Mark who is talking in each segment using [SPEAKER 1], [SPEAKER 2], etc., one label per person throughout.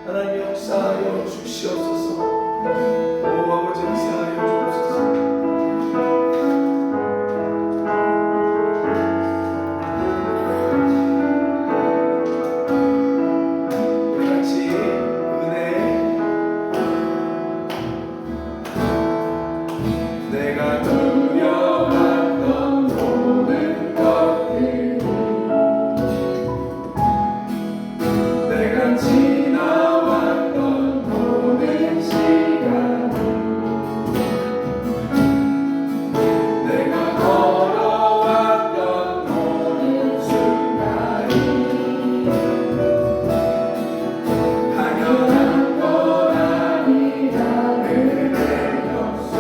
[SPEAKER 1] 하나님 역사하여 주시옵소서. 오 아버지 역사하여 주옵소서. 내가 두려웠던 모든 것들, 내가 지나왔던 모든 시간, 내가 걸어왔던 모든 순간이 당연한 건 아니라 은혜였어.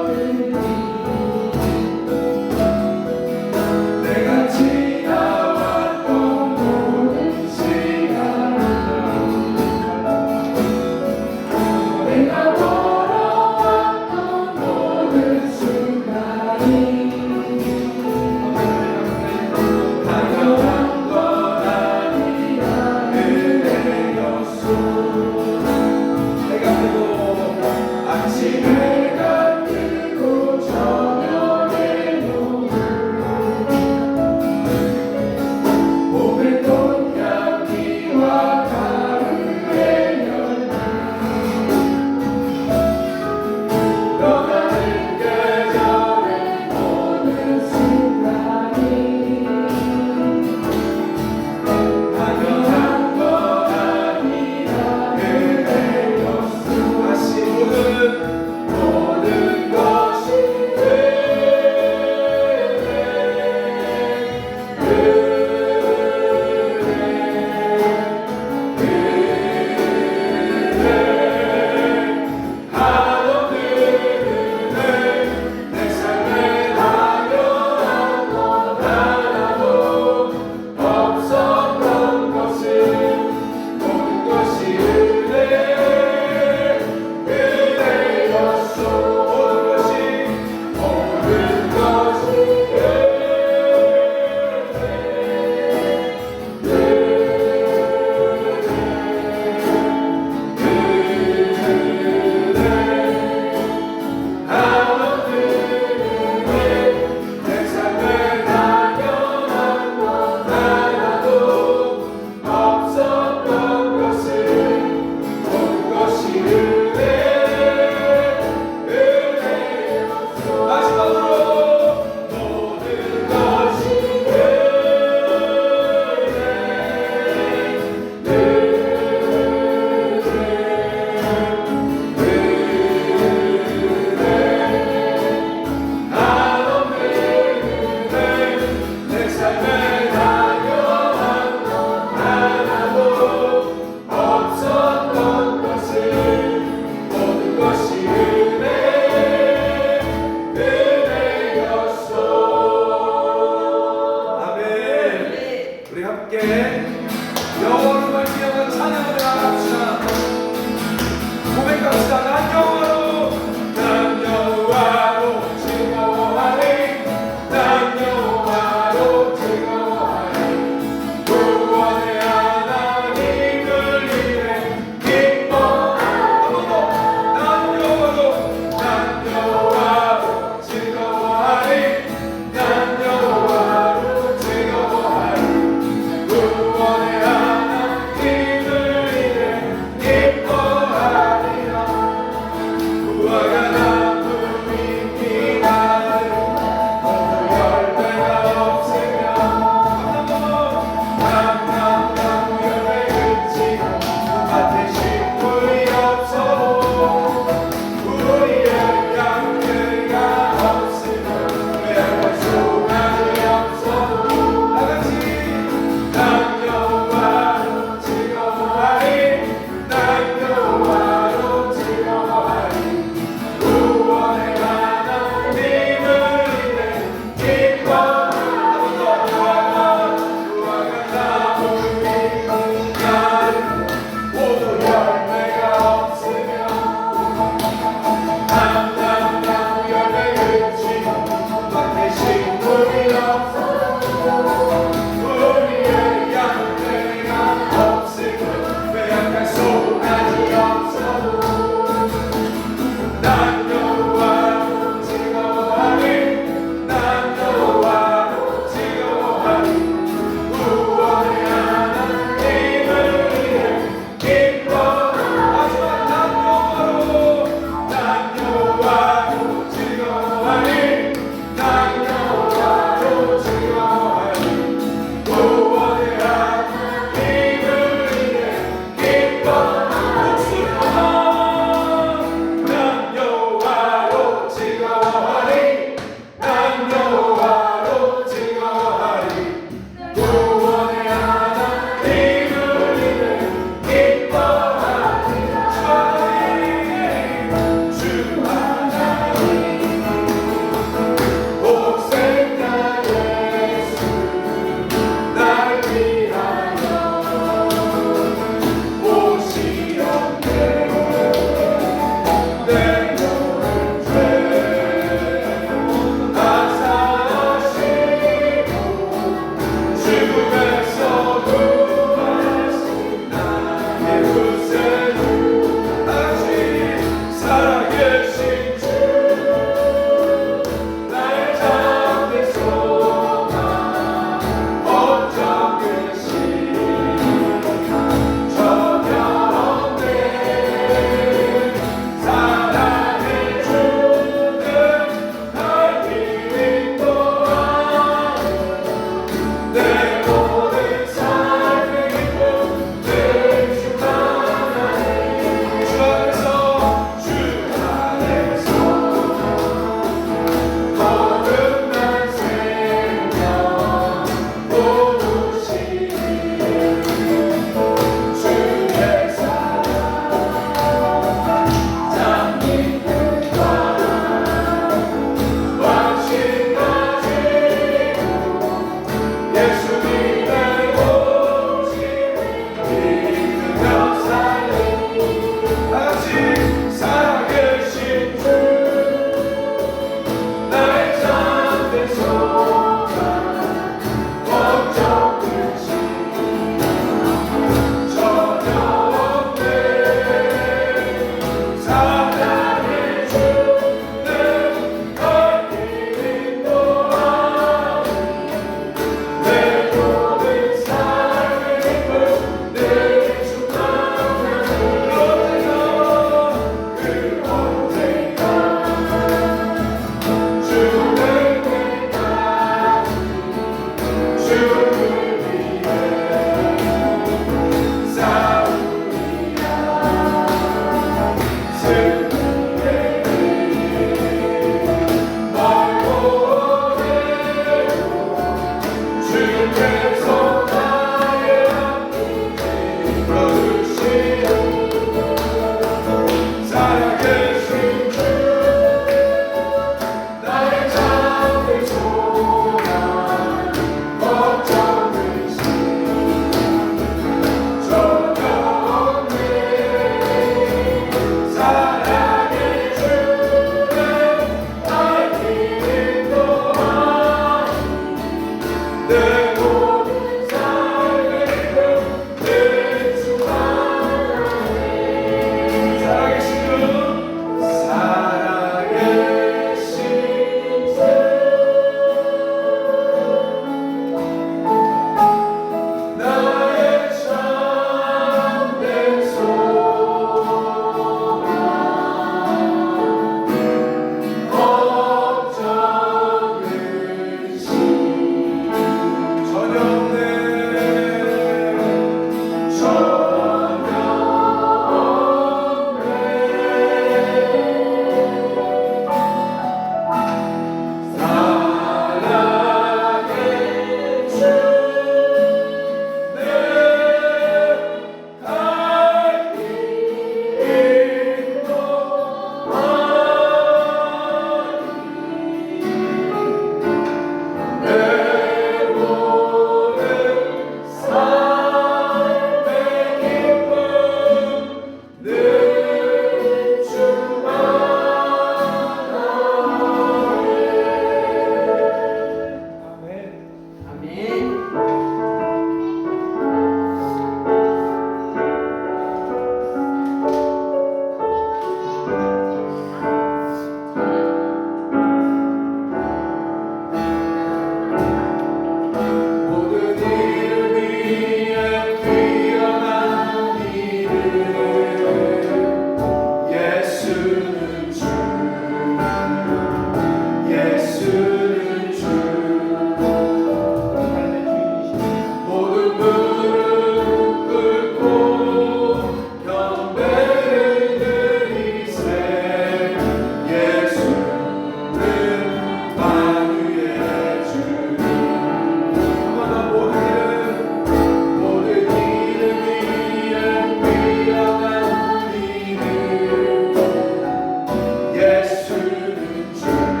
[SPEAKER 1] 예수는 주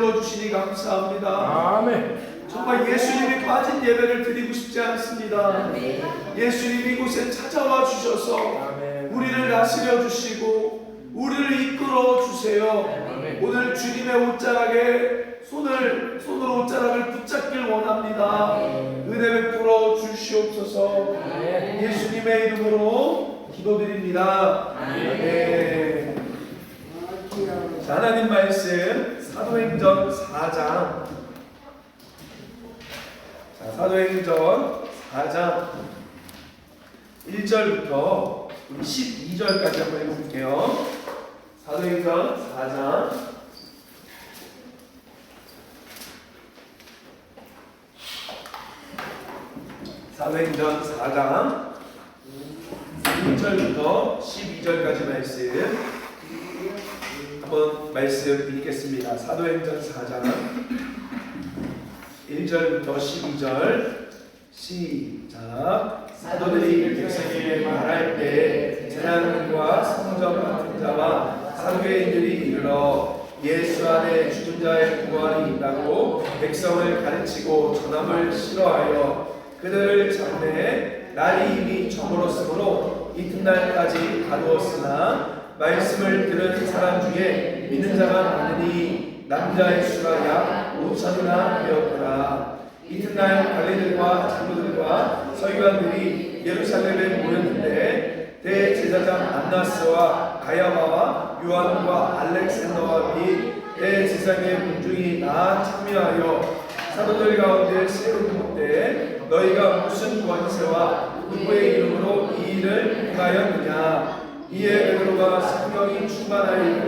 [SPEAKER 1] 불러주시니 감사합니다.
[SPEAKER 2] 아멘.
[SPEAKER 1] 정말 예수님이 빠진 예배를 드리고 싶지 않습니다. 예수님이 이곳에 찾아와 주셔서 우리를 다스려 주시고 우리를 이끌어 주세요. 오늘 주님의 옷자락에 손으로 옷자락을 붙잡길 원합니다. 은혜 베풀어 주시옵소서. 예수님의 이름으로 기도드립니다. 아멘. 자, 하나님 말씀 사도행전 4장. 자, 사도행전 4장 1절부터 12절까지 한번 읽어볼게요. 사도행전 4장 사도행전 4장 1절부터 12절까지 말씀 한번 말씀 읽겠습니다. 사도행전 4장 1절부터 12절 시작. 사도들이 백성에게 말할 때 제사장과 성전 맡은 자와 사두개인들이 이르러 예수 안에 죽은 자의 부활이 있다고 백성을 가르치고 전함을 싫어하여 그들을 잡되 날이 이미 저물었으므로 이튿날까지 가두었으나 말씀을 들은 사람 중에 믿는 자가 많으니 남자의 수가 약 5천이나 되었더라. 이튿날 관리들과 장로들과 서기관들이 예루살렘에 모였는데 대제사장 안나스와 가야바와 요한과 알렉산더와 및 대제사장의 군중이 다 참여하여 사도들 가운데 세운 묻되 너희가 무슨 권세와 누구의 이름으로 이 일을 행하였느냐. 이에 베드로가 성령이 충만하여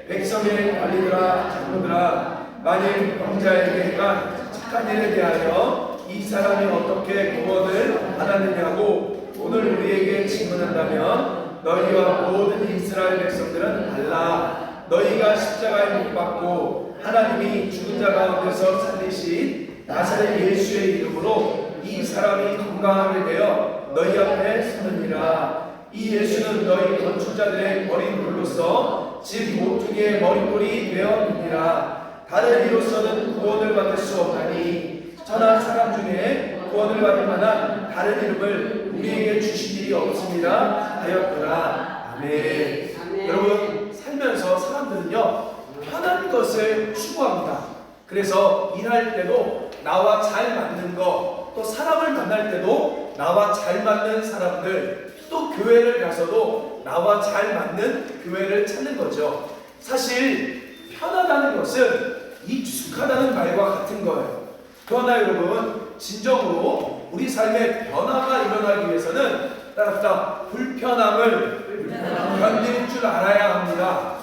[SPEAKER 1] 백성의 관리들아 장로들아 만일 병자에게 행한 착한 일에 대하여 이 사람이 어떻게 구원을 받았느냐고 오늘 우리에게 질문한다면 너희와 모든 이스라엘 백성들은 알라. 너희가 십자가에 못 박고 하나님이 죽은 자 가운데서 살리신 나사렛 예수의 이름으로 이 사람이 건강하게 되어 너희 앞에 서느니라. 이 예수는 너희 건축자들의 버린 돌로서 집 모퉁이의 머릿돌이 되었느니라. 다른 이로서는 구원을 받을 수 없나니 천하 사람 중에 구원을 받을 만한 다른 이름을 우리에게 주신 일이 없습니다 하였더라. 아멘. 여러분, 살면서 사람들은요 편한 것을 추구합니다. 그래서 일할 때도 나와 잘 맞는 거, 또 사람을 만날 때도 나와 잘 맞는 사람들, 또 교회를 가서도 나와 잘 맞는 교회를 찾는 거죠. 사실 편하다는 것은 익숙하다는 말과 같은 거예요. 그러나 여러분, 진정으로 우리 삶에 변화가 일어나기 위해서는 따라서 불편함을 견딜 줄 알아야 합니다.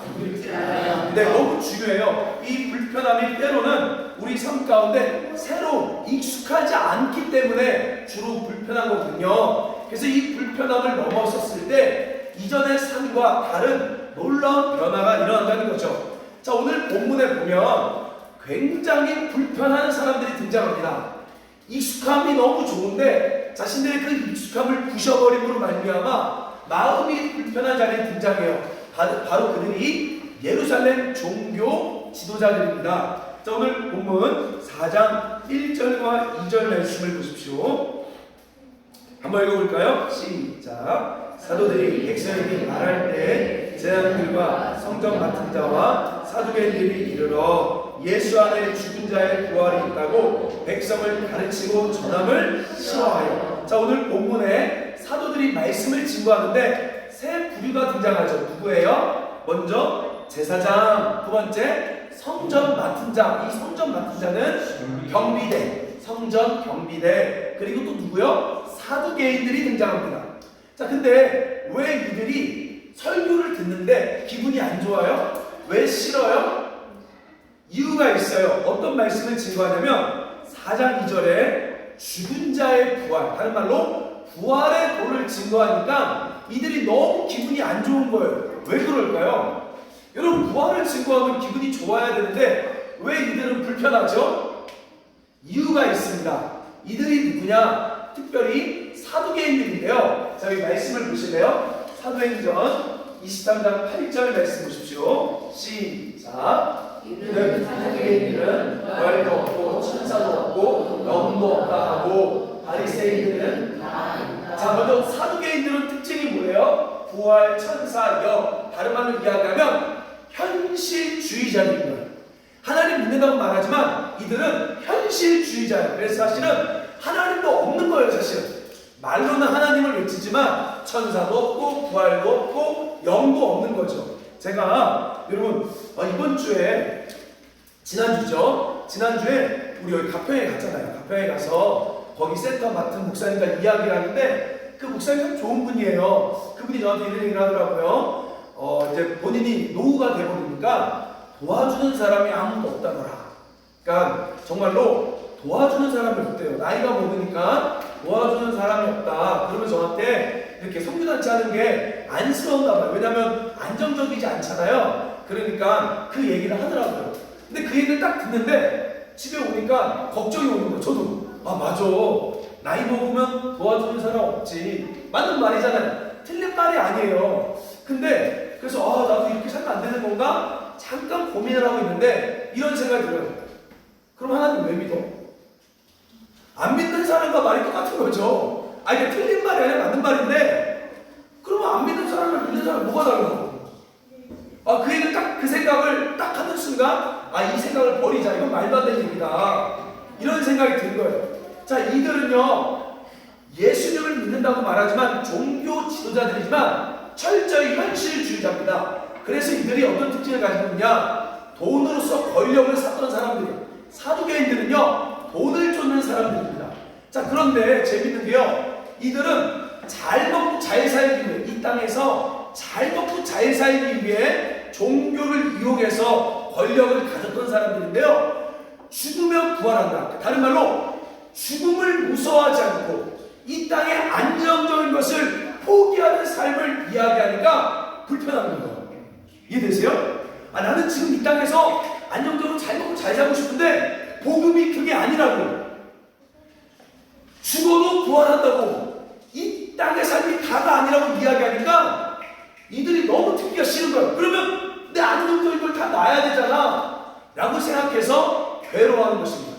[SPEAKER 1] 네, 너무 중요해요. 이 불편함이 때로는 우리 삶 가운데 새로 익숙하지 않기 때문에 주로 불편한 거거든요. 그래서 이 불편함을 넘어섰을 때 이전의 삶과 다른 놀라운 변화가 일어난다는 거죠. 자, 오늘 본문에 보면 굉장히 불편한 사람들이 등장합니다. 익숙함이 너무 좋은데 자신들의 그 익숙함을 부셔버림으로 말미암아 마음이 불편한 자리에 등장해요. 바로 그들이 예루살렘 종교 지도자들입니다. 자, 오늘 본문 4장 1절과 2절 말씀을 보십시오. 한번 읽어볼까요? 시작. 사도들이 백성에게 말할 때 제사장들과 성전 맡은 자와 사두개인들이 이르러 예수 안에 죽은 자의 부활이 있다고 백성을 가르치고 전함을 싫어하여. 자, 오늘 본문에 사도들이 말씀을 증거하는데 세 부류가 등장하죠. 누구예요? 먼저 제사장, 두 번째 성전 맡은 자. 이 성전 맡은 자는 경비대, 성전 경비대. 그리고 또 누구요? 사두개인들이 등장합니다. 자, 근데 왜 이들이 설교를 듣는데 기분이 안 좋아요? 왜 싫어요? 이유가 있어요. 어떤 말씀을 증거하냐면 4장 2절에 죽은 자의 부활, 다른 말로 부활의 도를 증거하니까 이들이 너무 기분이 안 좋은 거예요. 왜 그럴까요? 여러분, 부활을 증거하면 기분이 좋아야 되는데 왜 이들은 불편하죠? 이유가 있습니다. 이들이 누구냐? 특별히 사두개인들인데요. 자, 여기 말씀을 보실래요? 사도행전 23장 8절 말씀 보십시오. 시작. 이는 사두개인들은 부활도 없고 천사도 없고 영도 없다 하고 바리새인들은 자, 먼저 사두개인들은 특징이 뭐예요? 부활, 천사, 영. 다른 말로 이야기하면 현실주의자인 거예요. 하나님 믿는다고 말하지만 이들은 현실주의자예요. 그래서 사실은 하나님도 없는 거예요. 사실은 말로는 하나님을 외치지만 천사도 없고 부활도 없고 영도 없는 거죠. 제가 여러분 이번 주에 지난주죠. 지난주에 우리 여기 가평에 갔잖아요. 가평에 가서 거기 센터 맡은 목사님과 이야기를 하는데 그 목사님 참 좋은 분이에요. 그분이 저한테 이런 얘기를 하더라고요. 이제 본인이 노후가 되버리니까 도와주는 사람이 아무도 없다더라. 그러니까 정말로 도와주는 사람이 없대요. 나이가 먹으니까 도와주는 사람이 없다. 그러면 저한테 이렇게 성교단체 하는 게 안쓰러운가 봐요. 왜냐하면 안정적이지 않잖아요. 그러니까 그 얘기를 하더라고요. 근데 그 얘기를 딱 듣는데 집에 오니까 걱정이 오는 거예요. 저도 맞아. 나이 먹으면 도와주는 사람 없지. 맞는 말이잖아요. 틀린 말이 아니에요. 근데 그래서 나도 이렇게 살면 안 되는 건가? 잠깐 고민을 하고 있는데 이런 생각이 들어요. 그럼 하나님 왜 믿어? 안 믿는 사람과 말이 똑같은 거죠. 이게 틀린 말이 아니라 맞는 말인데 그러면 안 믿는 사람을 믿는 사람 뭐가 달라? 그 얘기를 그 생각을 딱 하는 순간 이 생각을 버리자. 이건 말도 안 되는 얘기다. 이런 생각이 든 거예요. 자, 이들은요 예수님을 믿는다고 말하지만 종교 지도자들이지만 철저히 현실주의자입니다. 그래서 이들이 어떤 특징을 가지고 있냐? 돈으로서 권력을 샀던 사람들이에요. 사두개인들은요 돈을 쫓는 사람들입니다. 자, 그런데 재밌는 게요 이들은 잘 먹고 잘 살기 위해 이 땅에서 잘 먹고 잘 살기 위해 종교를 이용해서 권력을 가졌던 사람들인데요 죽으면 부활한다. 다른 말로 죽음을 무서워하지 않고 이 땅의 안정적인 것을 포기하는 삶을 이야기하니까 불편한 거예요. 이해되세요? 나는 지금 이 땅에서 안정적으로 잘 먹고 잘 살고 싶은데 복음이 그게 아니라고. 죽어도 부활한다고. 이 땅의 삶이 다가 아니라고 이야기하니까 이들이 너무 듣기가 싫은 거예요. 그러면 내 안정적인 걸 다 놔야 되잖아 라고 생각해서 괴로워하는 것입니다.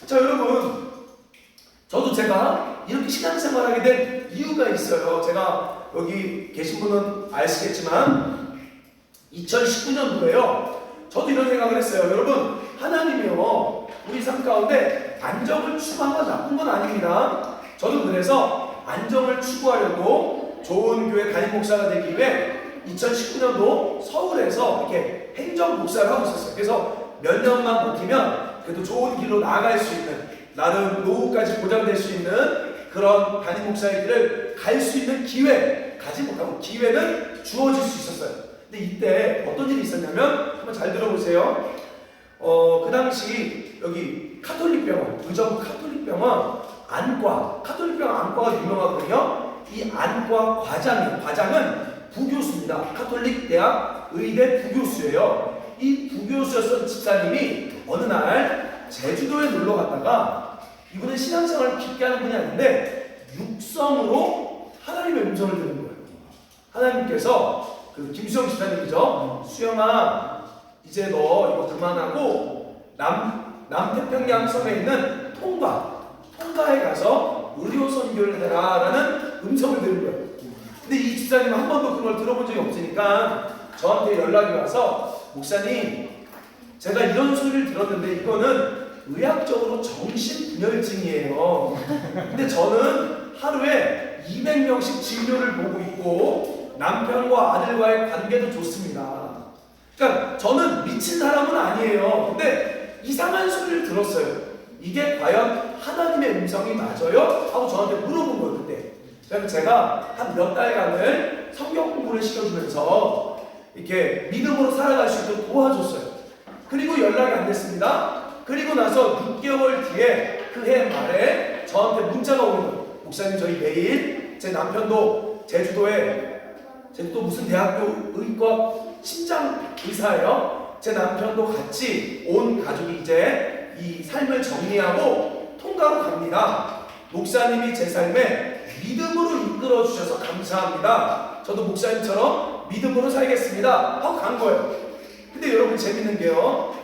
[SPEAKER 1] 자, 여러분 저도 제가 이렇게 신앙생활하게 된 이유가 있어요. 제가 여기 계신 분은 아시겠지만 2019년도에요. 저도 이런 생각을 했어요. 여러분 하나님이요 우리 삶 가운데 안정을 추구한 건 나쁜 건 아닙니다. 저도 그래서 안정을 추구하려고 좋은 교회 담임 목사가 되기 위해 2019년도 서울에서 이렇게 행정 목사를 하고 있었어요. 그래서 몇 년만 버티면 그래도 좋은 길로 나아갈 수 있는, 나는 노후까지 보장될 수 있는 그런 담임 목사의 길을 갈 수 있는 기회, 가지 못하고 기회는 주어질 수 있었어요. 근데 이때 어떤 일이 있었냐면 한번 잘 들어보세요. 그 당시 여기 카톨릭병원, 의정부 카톨릭병원 안과, 카톨릭병원 안과가 유명하거든요. 이 안과 과장은 부교수입니다. 카톨릭 대학 의대 부교수예요. 이 부교수였던 집사님이 어느 날 제주도에 놀러 갔다가, 이분은 신앙생활을 깊게 하는 분이 아닌데 육성으로 하나님의 음성을 들은 거예요. 하나님께서, 그 김수영 집사님이죠. 수영아, 이제 너 이거 그만하고 남태평양 섬에 있는 통가에 가서 의료 선교를 해라 라는 음성을 들은 거예요. 근데 이 집사님은 한 번도 그걸 들어본 적이 없으니까 저한테 연락이 와서, 목사님, 제가 이런 소리를 들었는데 이거는 의학적으로 정신분열증이에요. 근데 저는 하루에 200명씩 진료를 보고 있고 남편과 아들과의 관계도 좋습니다. 그러니까 저는 미친 사람은 아니에요. 근데 이상한 소리를 들었어요. 이게 과연 하나님의 음성이 맞아요? 하고 저한테 물어본 거예요, 그때. 그래서 제가 한 몇 달간을 성경 공부를 시켜주면서 이렇게 믿음으로 살아갈 수 있도록 도와줬어요. 그리고 연락이 안 됐습니다. 그리고 나서 6개월 뒤에 그해 말에 저한테 문자가 오는 거예요. 목사님, 저희 내일 제 남편도 제주도 무슨 대학교 의과 심장 의사예요. 제 남편도 같이 온 가족이 이제 이 삶을 정리하고 통가로 갑니다. 목사님이 제 삶에 믿음으로 이끌어 주셔서 감사합니다. 저도 목사님처럼 믿음으로 살겠습니다 하고 간 거예요. 근데 여러분 재밌는 게요,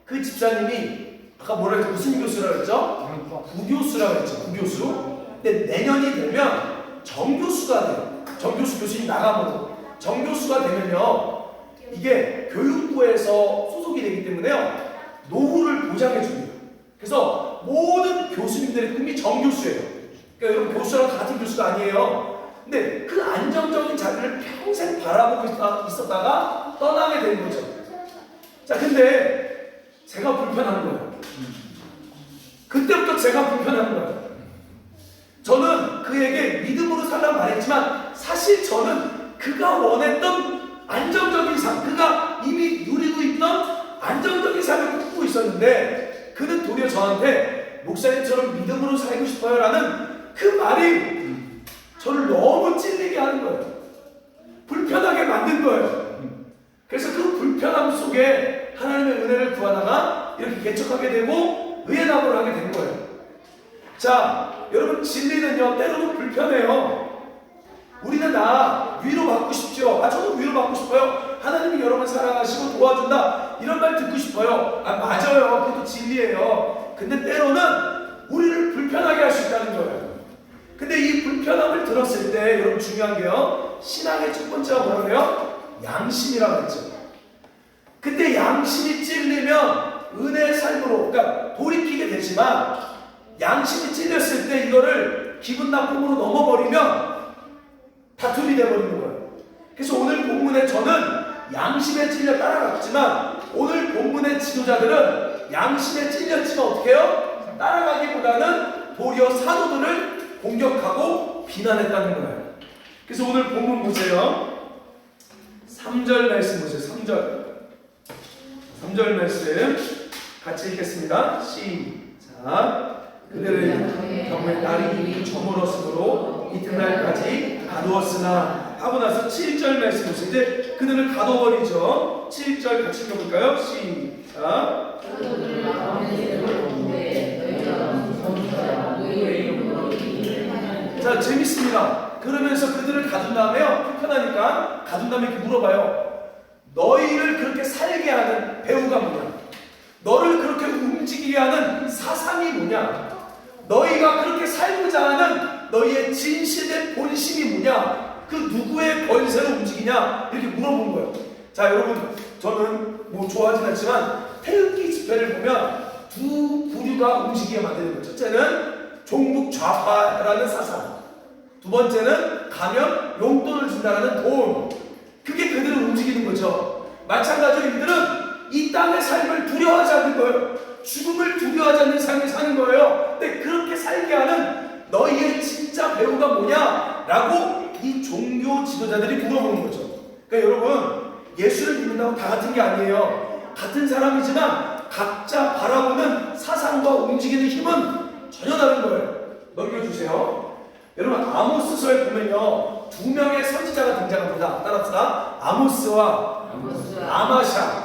[SPEAKER 1] 그 집사님이 아까 뭐라 했죠? 무슨 교수라고 했죠? 부교수라고 했죠. 부교수. 근데 내년이 되면 정교수가 돼요. 정교수 교수님 나가면 정교수가 되면요, 이게 교육부에서 소속이 되기 때문에요, 노후를 보장해 줍니다. 그래서 모든 교수님들의 꿈이 정교수예요. 그러니까 여러분, 교수랑 같은 교수가 아니에요. 근데 그 안정적인 자리를 평생 바라보고 있었다가 떠나게 된 거죠. 자, 근데 제가 불편한 거예요. 그때부터 제가 불편한 거예요. 저는 그에게 믿음으로 살라고 말했지만 사실 저는 그가 원했던 안정적인 삶, 그가 이미 누리고 있던 안정적인 삶을 꿈꾸고 있었는데, 그는 도리어 저한테 목사님처럼 믿음으로 살고 싶어요 라는 그 말이 저를 너무 찔리게 하는 거예요. 불편하게 만든 거예요. 그래서 그 불편함 속에 하나님의 은혜를 구하다가 이렇게 개척하게 되고 의회나무를 하게 된 거예요. 자, 여러분, 진리는요, 때로는 불편해요. 우리는 위로받고 싶죠. 저도 위로받고 싶어요. 하나님이 여러분 사랑하시고 도와준다, 이런 말 듣고 싶어요. 맞아요. 그것도 진리예요. 근데 때로는 우리를 불편하게 할 수 있다는 거예요. 근데 이 불편함을 들었을 때 여러분, 중요한 게요, 신앙의 첫 번째가 뭐라고 해요? 양심이라고 했죠. 근데 양심이 찔리면 은혜의 삶으로, 그러니까 돌이키게 되지만, 양심이 찔렸을 때 이거를 기분 나쁨으로 넘어버리면 다툼이 되어버리는 거예요. 그래서 오늘 본문에 저는 양심에 찔려 따라갔지만, 오늘 본문의 지도자들은 양심에 찔렸지만 어떻게 해요? 따라가기보다는 도리어 사도들을 공격하고 비난했다는 거예요. 그래서 오늘 본문 보세요. 3절 말씀 보세요. 3절 말씀 같이 읽겠습니다. 시작. 그들은 경매 날이 이미 저물었으므로 이튿날까지 가두었으나 하고 나서 7절 말씀 보세요. 이제 그들을 가둬버리죠. 7절 같이 읽어볼까요? 시작. 자, 재밌습니다. 그러면서 그들을 가둔 다음에요, 불편하니까 가둔 다음에 이렇게 물어봐요. 너희를 그렇게 살게 하는 배우가 뭐냐? 너를 그렇게 움직이게 하는 사상이 뭐냐? 너희가 그렇게 살고자 하는 너희의 진실된 본심이 뭐냐? 그 누구의 권세로 움직이냐? 이렇게 물어본 거예요. 자, 여러분, 저는 뭐 좋아하진 않지만 태극기 집회를 보면 두 부류가 움직이게 만드는 거예요. 첫째는 종북 좌파라는 사상, 두 번째는 가면 용돈을 준다라는 돈. 그게 그들을 움직이는 거죠. 마찬가지로 이들은 이 땅의 삶을 두려워하지 않는 거예요. 죽음을 두려워하지 않는 삶을 사는 거예요. 근데 그렇게 살게 하는 너희의 진짜 배우가 뭐냐? 라고 이 종교 지도자들이 물어보는 거죠. 그러니까 여러분, 예수를 믿는다고 다 같은 게 아니에요. 같은 사람이지만 각자 바라보는 사상과 움직이는 힘은 전혀 다른 거예요. 넘겨주세요. 여러분, 아모스서에 보면요, 두 명의 선지자가 등장합니다. 따라합시다. 아모스와 아마샤.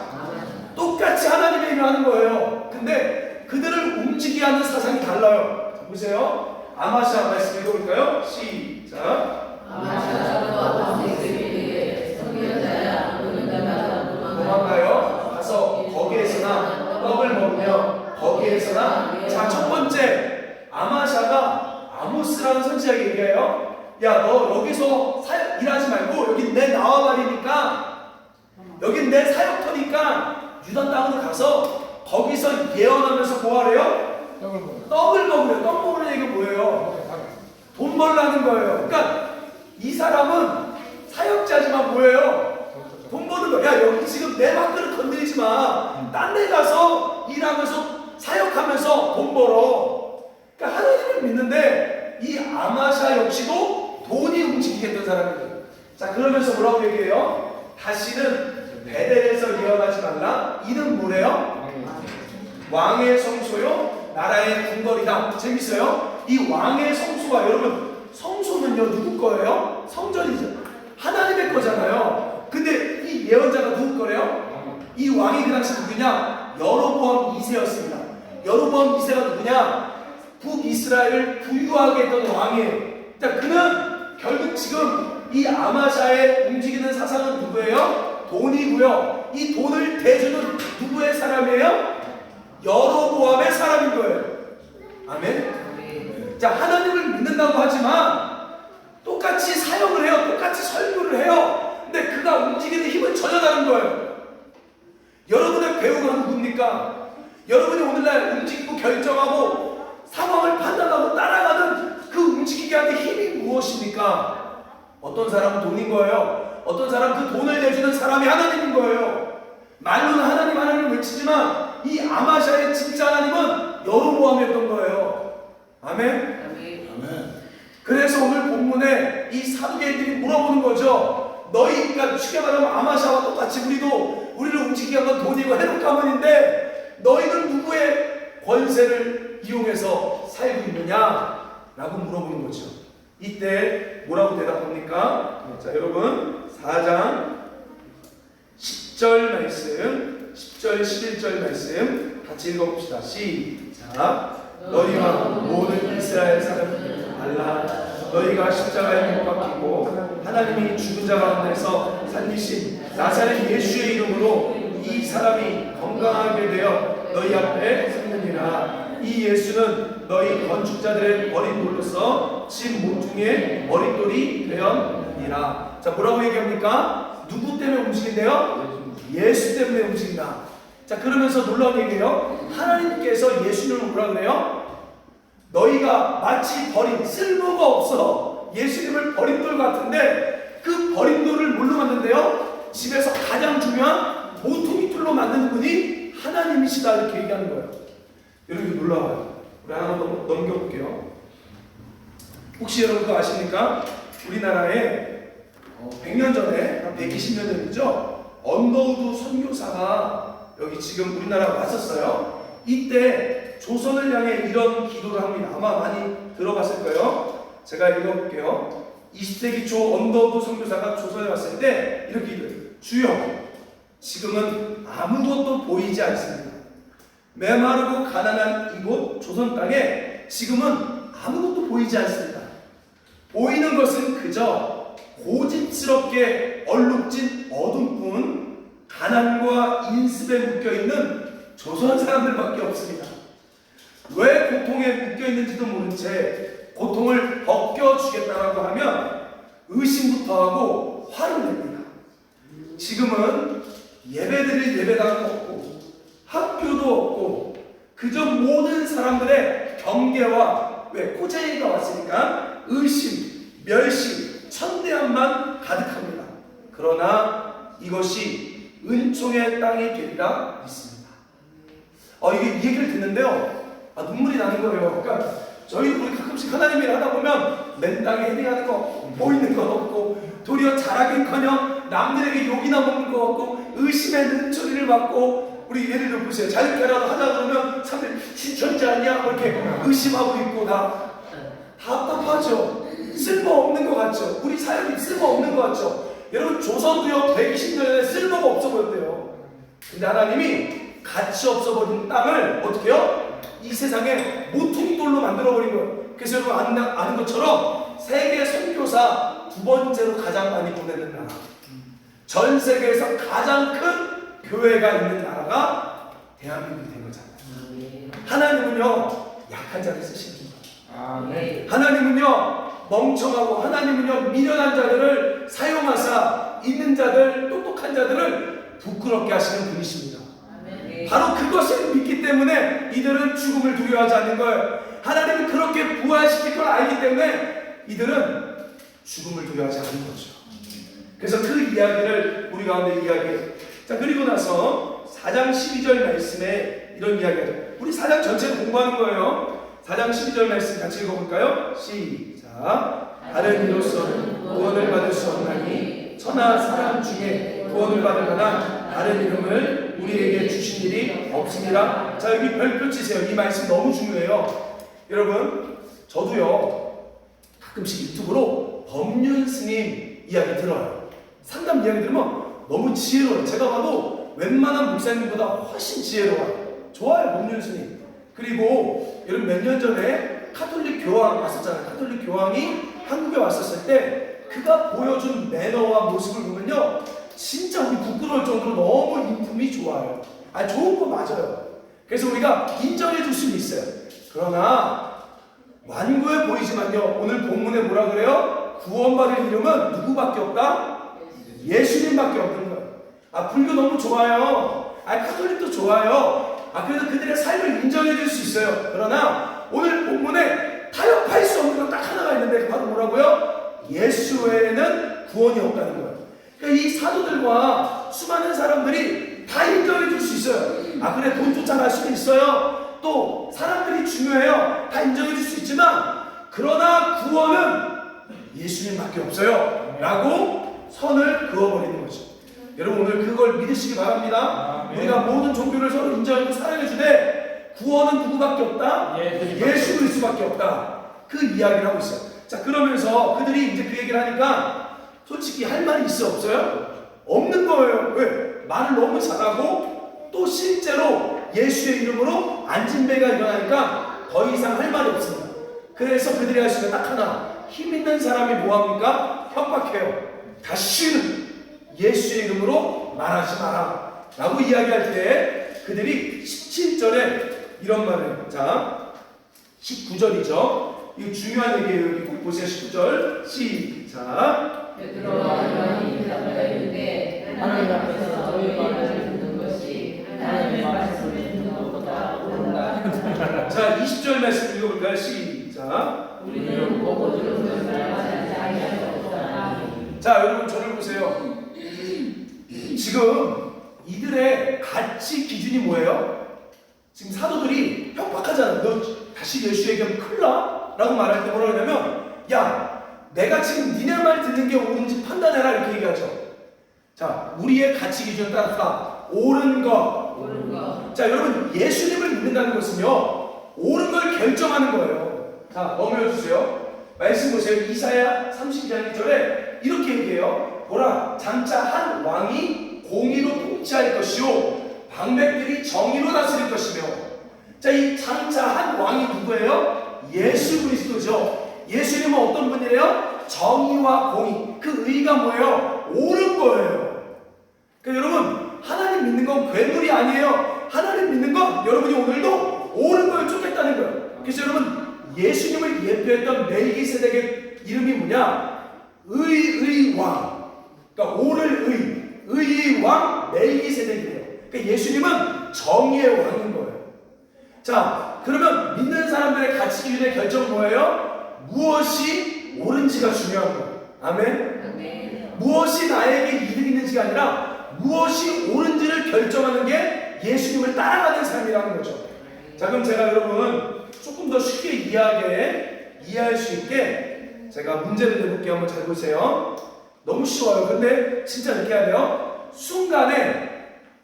[SPEAKER 1] 똑같이 하나님의 일을 하는 거예요. 근데 그들을 움직이게 하는 사상이 달라요. 자, 보세요. 아마샤 말씀 읽어볼까요? 시작. 도망가요. 가서 거기에서나 떡을 먹으며 거기에서나. 자, 첫 번째, 아마샤가 아모스라는 선지자에게 얘기해요. 야, 너 여기서 일하지 말고 여기 내 나와말이니까, 여긴 내 사역터니까 유다 땅으로 가서 거기서 예언하면서 뭐 하래요? 떡을 먹으래요. 떡 먹으는 얘기가 뭐예요? 돈 벌라는 거예요. 그러니까 이 사람은 사역자지만 뭐예요? 돈 버는 거야. 야, 여기 지금 내 밥그릇 건드리지 마. 딴 데 가서 일하면서 사역하면서 돈 벌어. 그러니까 하나님을 믿는데 이 아마샤 역시도 돈이 움직이겠던 사람이에요. 자, 그러면서 뭐라고 얘기해요? 다시는 베델에서 예언하지 말라. 이는 뭐래요? 왕의 성소요, 나라의 궁궐이다. 재밌어요? 이 왕의 성소가, 여러분, 성소는요 누구 거예요? 성전이죠. 하나님의 거잖아요. 근데 이 예언자가 누구 거래요? 이 왕이 그 당시 누구냐? 여로보암 2세였습니다. 여로보암 2세가 누구냐? 북이스라엘을 부유하게 했던 왕이에요. 자, 그는 결국 지금 이 아마샤의 움직이는 사상은 누구예요? 돈이고요. 이 돈을 대주는 누구의 사람이에요? 여로보암의 사람인 거예요. 아멘. 자, 하나님을 믿는다고 하지만 똑같이 사역을 해요. 똑같이 설교를 해요. 근데 그가 움직이는 힘은 전혀 다른 거예요. 여러분의 배우가 누굽니까? 여러분이 오늘날 움직이고 결정하고 상황을 판단하고 따라가는 그 움직이게 하는 힘이 무엇입니까? 어떤 사람은 돈인 거예요. 어떤 사람은 그 돈을 내주는 사람이 하나님인 거예요. 말로는 하나님 하나님을 외치지만 이 아마샤의 진짜 하나님은 여로보암이었던 거예요. 아멘? 아멘. 그래서 오늘 본문에 이 사두개인들이 물어보는 거죠. 너희가 쉽게 말하면 아마샤와 똑같이 우리를 움직이게 한 건 돈이고 해독 가문인데 너희는 누구의 권세를 이용해서 살고 있느냐? 라고 물어보는 거죠. 이때 뭐라고 대답합니까? 자, 여러분 4장 10절 말씀, 10절 11절 말씀 같이 읽어봅시다. 시작. 너희와 모든 이스라엘 사람들을 알라. 너희가 십자가에 못 박히고 하나님이 죽은 자 가운데서 살리신 나사렛 예수의 이름으로 이 사람이 건강하게 되어 너희 앞에 섰느니라. 이 예수는 너희 건축자들의 버린 돌로서 집 모퉁이의 머릿돌이 되었느니라. 자, 뭐라고 얘기합니까? 누구 때문에 움직인대요? 예수 때문에 움직인다. 자, 그러면서 놀라운 얘기예요. 하나님께서 예수님을 뭐라 그래요? 너희가 마치 버린 쓸모가 없어 예수님을 버린 돌 같은데 그 버린 돌을 뭘로 만든대요? 집에서 가장 중요한 모퉁이 툴로 만드는 분이 하나님이시다 이렇게 얘기하는 거예요. 여러분 놀라워요. 우리 하나 넘겨볼게요. 혹시 여러분 그거 아십니까? 우리나라에 100년 전에 한 120년 전이죠. 언더우드 선교사가 여기 지금 우리나라 왔었어요. 이때 조선을 향해 이런 기도를 합니다. 아마 많이 들어봤을 거예요. 제가 읽어볼게요. 20세기 초 언더우드 선교사가 조선에 왔을 때 이렇게 기도해요. 주여, 지금은 아무것도 보이지 않습니다. 메마르고 가난한 이곳 조선 땅에 지금은 아무것도 보이지 않습니다. 보이는 것은 그저 고집스럽게 얼룩진 어둠뿐 가난과 인습에 묶여있는 조선 사람들밖에 없습니다. 왜 고통에 묶여있는지도 모른 채 고통을 벗겨주겠다라고 하면 의심부터 하고 화를 냅니다. 지금은 예배드릴 예배당도 없고 학교도 없고 그저 모든 사람들의 경계와 왜 코제이가 왔으니까 의심, 멸시, 천대함만 가득합니다. 그러나 이것이 은총의 땅이 되리라 믿습니다. 이게 이 얘기를 듣는데요. 눈물이 나는 거예요. 그러니까 우리 가끔씩 하나님 일 하다 보면 맨 땅에 헤딩하는 거 보이는 건 없고 도리어 잘하긴커녕 남들에게 욕이나 먹는 거 없고 의심의 눈초리를 받고 우리 예를 들어 보세요. 자유케라도 하자 그러면 사람들이 신천지 아니야? 이렇게 의심하고 있고 다 답답하죠. 쓸모없는 것 같죠. 우리 사역이 쓸모없는 것 같죠. 여러분 조선도요 120년 전에 쓸모가 없어 보였대요. 근데 하나님이 가치 없어버린 땅을 어떻게 해요? 이 세상에 모퉁이돌로 만들어버린 거예요. 그래서 여러분 아는 것처럼 세계 선교사 2번째로 가장 많이 보내는 나라, 전 세계에서 가장 큰 교회가 있는 나라가 대한민국이 된 거잖아요. 하나님은요 약한 자를 쓰시는 거예요. 하나님은요 멍청하고 하나님은요 미련한 자들을 사용하사 있는 자들, 똑똑한 자들을 부끄럽게 하시는 분이십니다. 바로 그것을 믿기 때문에 이들은 죽음을 두려워하지 않는 거예요. 하나님은 그렇게 부활시킬 걸 알기 때문에 이들은 죽음을 두려워하지 않는 거죠. 그래서 그 이야기를 우리 가운데 이야기해요. 자, 그리고 나서 4장 12절 말씀에 이런 이야기가 돼요. 우리 4장 전체를 공부하는 거예요. 4장 12절 말씀 같이 읽어볼까요? 시작. 다른 이로서는 구원을 받을 수 없나니 천하 사람 중에 구원을 받을 만한 다른 이름을 우리에게 주신 일이 없습니다. 자, 여기 별표 치세요. 이 말씀 너무 중요해요. 여러분, 저도요 가끔씩 유튜브로 법륜 스님 이야기 들어요. 상담 이야기 들으면 너무 지혜로워요. 제가 봐도 웬만한 목사님보다 훨씬 지혜로워요. 좋아요, 법륜 스님. 그리고 여러분 몇 년 전에 카톨릭 교황 왔었잖아요. 카톨릭 교황이 한국에 왔었을 때 그가 보여준 매너와 모습을 보면요 진짜 우리 부끄러울 정도로 너무 인품이 좋아요. 좋은 거 맞아요. 그래서 우리가 인정해 줄 수는 있어요. 그러나 완고해 보이지만요, 오늘 본문에 뭐라 그래요? 구원받을 이름은 누구밖에 없다? 예수님밖에 없는 거예요. 아, 불교 너무 좋아요. 아, 카톨릭도 좋아요. 아, 그래도 그들의 삶을 인정해 줄 수 있어요. 그러나 오늘 본문에 타협할 수 없는 건 딱 하나가 있는데 바로 뭐라고요? 예수 외에는 구원이 없다는 거예요. 그러니까 이 사도들과 수많은 사람들이 다 인정해 줄 수 있어요. 아, 그래, 돈 쫓아갈 수도 있어요. 또 사람들이 중요해요. 다 인정해 줄 수 있지만 그러나 구원은 예수님밖에 없어요 라고 선을 그어버리는 거죠. 여러분, 오늘 그걸 믿으시기 바랍니다. 우리가 모든 종교를 서로 인정하고 사랑해주되 구원은 누구밖에 없다? 예수 그리스도밖에 없다. 그 이야기를 하고 있어요. 자, 그러면서 그들이 이제 그 얘기를 하니까 솔직히 할 말이 있어 없어요? 없는 거예요. 왜? 말을 너무 잘하고 또 실제로 예수의 이름으로 안진배가 일어나니까 더 이상 할 말이 없습니다. 그래서 그들이 할 수 있는 딱 하나, 힘 있는 사람이 뭐합니까? 협박해요. 다시는 예수의 이름으로 말하지 마라 라고 이야기할 때 그들이 17절에 이런 말을, 자 19절이죠. 이거 중요한 얘기예요. 여기 꼭 보세요. 19절 시작.
[SPEAKER 2] 베드로와 요한이 대답하여 이르되 하나님 앞에서 저희 말을 듣는 것이 하나님의 말씀을 듣는 것보다 옳은가.
[SPEAKER 1] 자, 20절 말씀 읽어볼까요? 시작.
[SPEAKER 2] 우리는 보고 들은 것을 알지 아니하였다.
[SPEAKER 1] 자, 여러분 저를 보세요. 지금 이들의 가치 기준이 뭐예요? 지금 사도들이 협박하잖아. 너 다시 예수 얘기하면 큰일 나? 라고 말할 때 뭐라고 하냐면, 야, 내가 지금 니네 말 듣는 게 옳은지 판단해라 이렇게 얘기하죠. 자, 우리의 가치 기준에 따라서 옳은 것. 자, 여러분, 예수님을 믿는다는 것은요, 옳은 걸 결정하는 거예요. 자, 넘겨주세요. 말씀 보세요. 이사야 32장 1절에 이렇게 얘기해요. 보라, 장차 한 왕이 공의로 통치할 것이요 방백들이 정의로 다스릴 것이며. 자, 이 장차 한 왕이 누구예요? 예수 그리스도죠. 예수님은 어떤 분이래요? 정의와 공의. 그 의가 뭐예요? 옳은 거예요. 그러니까 여러분, 하나님 믿는 건 괴물이 아니에요. 하나님 믿는 건 여러분이 오늘도 옳은 걸 쫓겠다는 거예요. 그래서 여러분, 예수님을 예표했던 멜기세덱의 이름이 뭐냐? 의의 왕. 그러니까 옳을 의의 왕 멜기세덱이에요. 그러니까 예수님은 정의의 왕인 거예요. 자, 그러면 믿는 사람들의 가치 기준의 결정은 뭐예요? 무엇이 옳은지가 중요한 거예요. 아멘? 무엇이 나에게 이득 있는지가 아니라 무엇이 옳은지를 결정하는 게 예수님을 따라가는 삶이라는 거죠. 자, 그럼 제가 여러분 조금 더 쉽게 이해할 수 있게 제가 문제를 내볼게요. 한번 잘 보세요. 너무 쉬워요. 근데 진짜 이렇게 해야 돼요. 순간에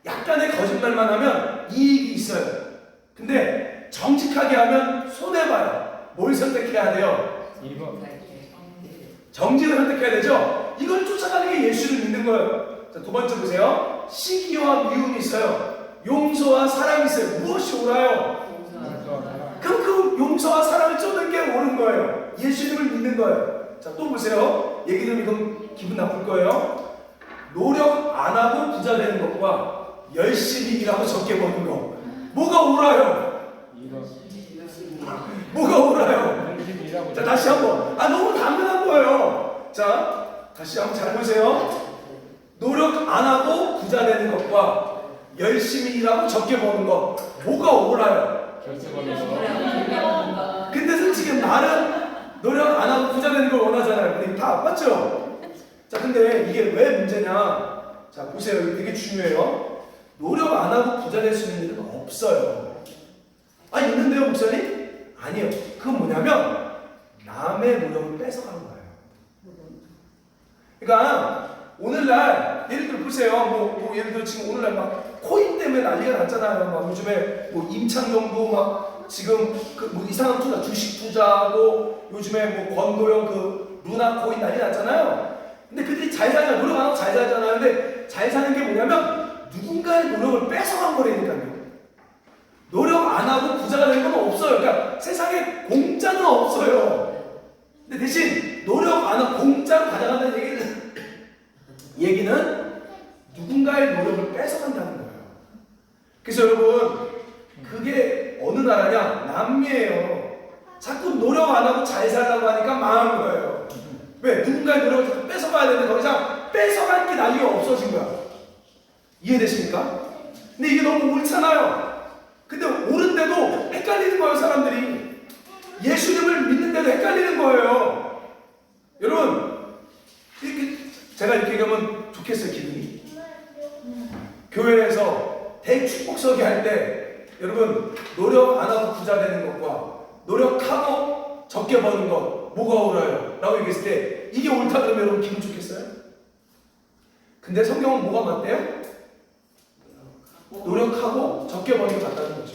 [SPEAKER 1] 약간의 거짓말만 하면 이익이 있어요. 근데 정직하게 하면 손해봐요. 뭘 선택해야 돼요?
[SPEAKER 3] 2번.
[SPEAKER 1] 정직을 선택해야 되죠? 이걸 쫓아가는 게 예수를 믿는 거예요. 자, 두 번째 보세요. 시기와 미움이 있어요. 용서와 사랑이 있어요. 무엇이 옳아요? 그럼 그 용서와 사랑을 쫓는 게 옳은 거예요. 예수님을 믿는 거예요. 자, 또 보세요. 얘기 들으면 기분 나쁠 거예요. 노력 안 하고 부자 되는 것과 열심히 일하고 적게 버는 거. 뭐가 옳아요?
[SPEAKER 3] 2번.
[SPEAKER 1] 뭐가 옳아요?
[SPEAKER 3] 열심히 일하고.
[SPEAKER 1] 자, 다시 한번. 아, 너무 당연한 거예요. 자, 다시 한번 잘 보세요. 노력 안 하고 부자 되는 것과 열심히 일하고 적게 버는 것. 뭐가 옳아요?
[SPEAKER 3] 결승하면서.
[SPEAKER 1] 근데 솔직히 나는 노력 안 하고 부자 되는 걸 원하잖아요. 근데 다 맞죠? 자, 근데 이게 왜 문제냐? 자, 보세요. 이거 되게 중요해요. 노력 안 하고 부자 될 수 있는 일은 없어요. 아, 있는데요, 목사님? 아니에요. 그건 뭐냐면 남의 노력을 뺏어가는 거예요. 그러니까 오늘날 예를 들어 보세요. 뭐 예를 들어 지금 오늘날 막 코인 때문에 난리가 났잖아요. 막 요즘에 뭐 임창정도 막 지금 그 뭐 이상한 투자, 주식 투자하고 요즘에 뭐 권도영 그 루나 코인 난리 났잖아요. 근데 그들이 잘 살잖아요. 노력 안 하고 잘 살잖아요. 근데 잘 사는 게 뭐냐면 누군가의 노력을 뺏어간 거라니까요. 노력 안 하고 부자가 되는 건 없어요. 그러니까 세상에 공짜는 없어요. 근데 대신 노력 안 하고 공짜로 가져간다는 얘기는 누군가의 노력을 뺏어간다는 거예요. 그래서 여러분, 그게 나라냐? 남미예요. 자꾸 노력 안 하고 잘 살라고 하니까 망한 거예요. 왜? 누군가의 노력을 자꾸 뺏어가야 되는데 더 이상 뺏어갈 게 난리가 없어진 거야. 이해되십니까? 근데 이게 너무 옳잖아요. 근데 옳은데도 헷갈리는 거예요, 사람들이. 예수님을 믿는데도 헷갈리는 거예요. 여러분, 이렇게 제가 이렇게 얘기하면 좋겠어요, 기분이. 교회에서 대축복서기 할 때 여러분 노력 안 하고 부자 되는 것과 노력하고 적게 버는 것 뭐가 옳아요? 라고 얘기했을 때 이게 옳다 그러면 여러분 기분 좋겠어요? 근데 성경은 뭐가 맞대요? 노력하고 적게 버는 게 맞다는 거죠.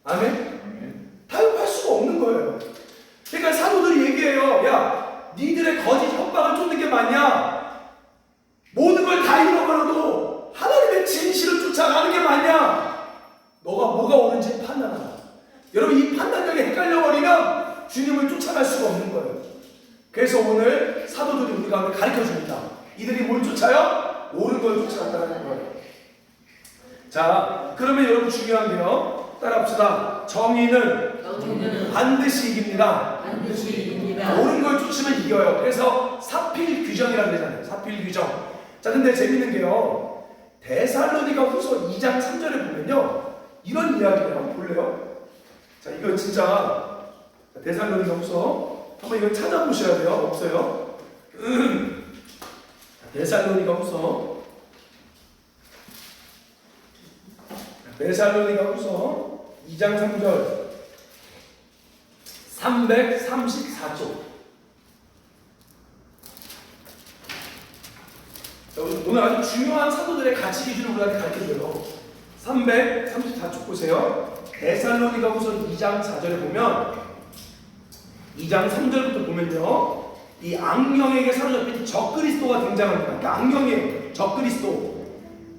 [SPEAKER 1] 아멘? 타협할 수가 없는 거예요. 그러니까 사도들이 얘기해요. 야, 니들의 거짓 협박을 쫓는 게 맞냐? 모든 걸 다 잃어버려도 하나님의 진실을 쫓아가는 게 맞냐? 너가 뭐가 옳은지 판단하라. 여러분 이 판단력이 헷갈려버리면 주님을 쫓아갈 수가 없는 거예요. 그래서 오늘 사도들이 우리 가운데 가르쳐줍니다. 이들이 뭘 쫓아요? 옳은 걸 쫓아간다는 거예요. 자, 그러면 여러분 중요한 게요. 따라합시다. 정의는 반드시 이깁니다.
[SPEAKER 2] 반드시 이깁니다.
[SPEAKER 1] 옳은 걸 쫓으면 이겨요. 그래서 사필 규정이라고 그러잖아요. 사필 규정. 자, 근데 재밌는 게요. 데살로니가 후서 2장 3절에 보면요. 이런 이야기예요. 볼래요? 자, 이거 진짜 데살로니가 후서 한번 이거 찾아보셔야 돼요. 없어요? 데살로니가 후서 데살로니가 후서 2장 3절 334쪽. 오늘 아주 중요한 사도들의 가치 기준을 우리한테 가르쳐줘요. 334쪽 보세요. 데살로니가 후서 2장 4절에 보면 2장 3절부터 보면요. 이 악령에게 사로잡힌 적그리스도가 등장합니다. 그러니까 악령이에요. 적그리스도.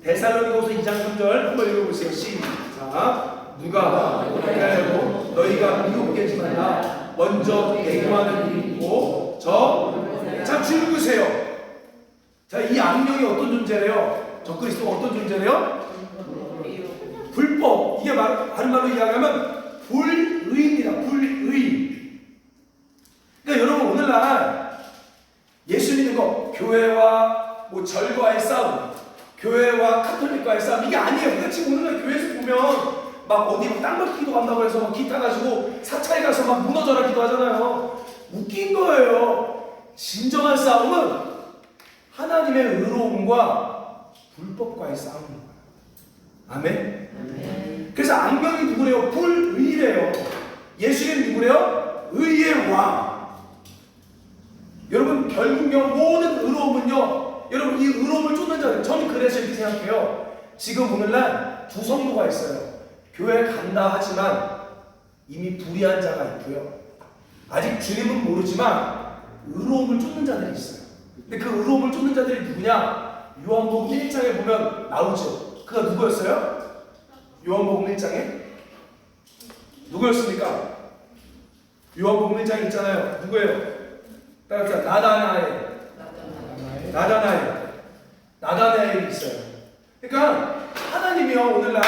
[SPEAKER 1] 데살로니가 후서 2장 3절 한번 읽어보세요. 시작. 누가 하고 너희가 미혹되지 말라. 먼저 대교하는 일이 있고 자 읽으세요. 자, 이 악령이 어떤 존재래요? 적그리스도가 어떤 존재래요? 불법. 이게 다른 말로 이야기하면 불의입니다. 불의. 그러니까 여러분 오늘날 예수 믿는 거 교회와 뭐 절과의 싸움, 교회와 카톨릭과의 싸움 이게 아니에요. 우리가 지금 오늘날 교회에서 보면 막 어디 땅밟기 기도 간다고 해서 막 기타 가지고 사차에 가서 막 무너져라 기도하잖아요. 웃긴 거예요. 진정한 싸움은 하나님의 의로움과 불법과의 싸움인 거예요. 아멘? 그래서 악령이 누구래요? 불의래요. 예수님은 누구래요? 의의 왕. 여러분 결국요 모든 의로움은요, 여러분 이 의로움을 쫓는 자들, 저는 그래서 이렇게 생각해요. 지금 오늘날 두 성도가 있어요. 교회 간다 하지만 이미 불의한 자가 있고요. 아직 주님은 모르지만 의로움을 쫓는 자들이 있어요. 근데 그 의로움을 쫓는 자들이 누구냐? 요한복음 1장에 보면 나오죠. 그가 누구였어요? 요한복음 1장에 누구였습니까? 요한복음 1장에 있잖아요. 누구예요? 따라합시다. 나다나엘이 있어요. 그러니까 하나님이요 오늘날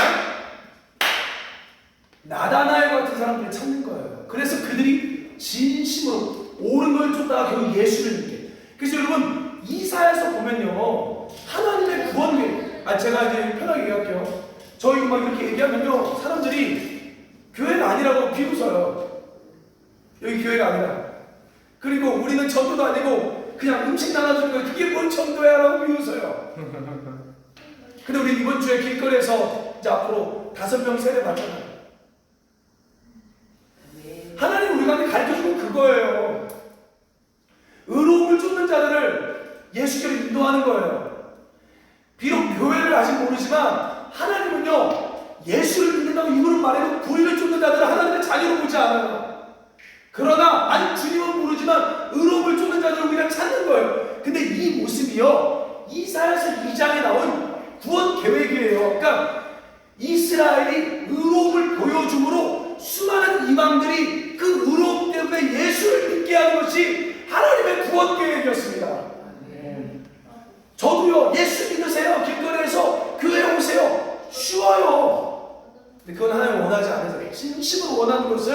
[SPEAKER 1] 나다나엘 같은 사람들을 찾는 거예요. 그래서 그들이 진심으로 옳은 걸 쫓다가 결국 예수를 믿게. 그래서 여러분 이사야서 보면요 하나님의 구원계. 제가 이제 편하게 얘기할게요. 저희 막 이렇게 얘기하면요 사람들이 교회가 아니라고 비웃어요. 여기 교회가 아니라. 그리고 우리는 전도도 아니고 그냥 음식 나눠주는 거예요. 그게 뭔 전도야 라고 비웃어요. 근데 우리 이번 주에 길거리에서 이제 앞으로 5명 세례 받잖아요. 하나님 우리가 가르쳐주는 그거예요. 의로움을 쫓는 자들을 예수께로 인도하는 거예요. 비록 교회를 아직 모르지만 하나님은요 예수를 믿는다고 입으로 말해도 불의를 쫓는 자들은 하나님의 자녀로 보지 않아요. 그러나 아직 주님은 모르지만 의로움을 쫓는 자들을 우리가 찾는 거예요. 근데 이 모습이요 이사야서 2장에 나온 구원 계획이에요. 그러니까 이스라엘이 의로움을 보여줌으로 수많은 이방들이 그 의로움 때문에 예수를 믿게 하는 것이 하나님의 구원 계획이었습니다. 저도요 예수 믿으세요. 길거리에서 교회 오세요. 쉬워요. 근데 그건 하나님 원하지 않아서 진심으로 원하는 것은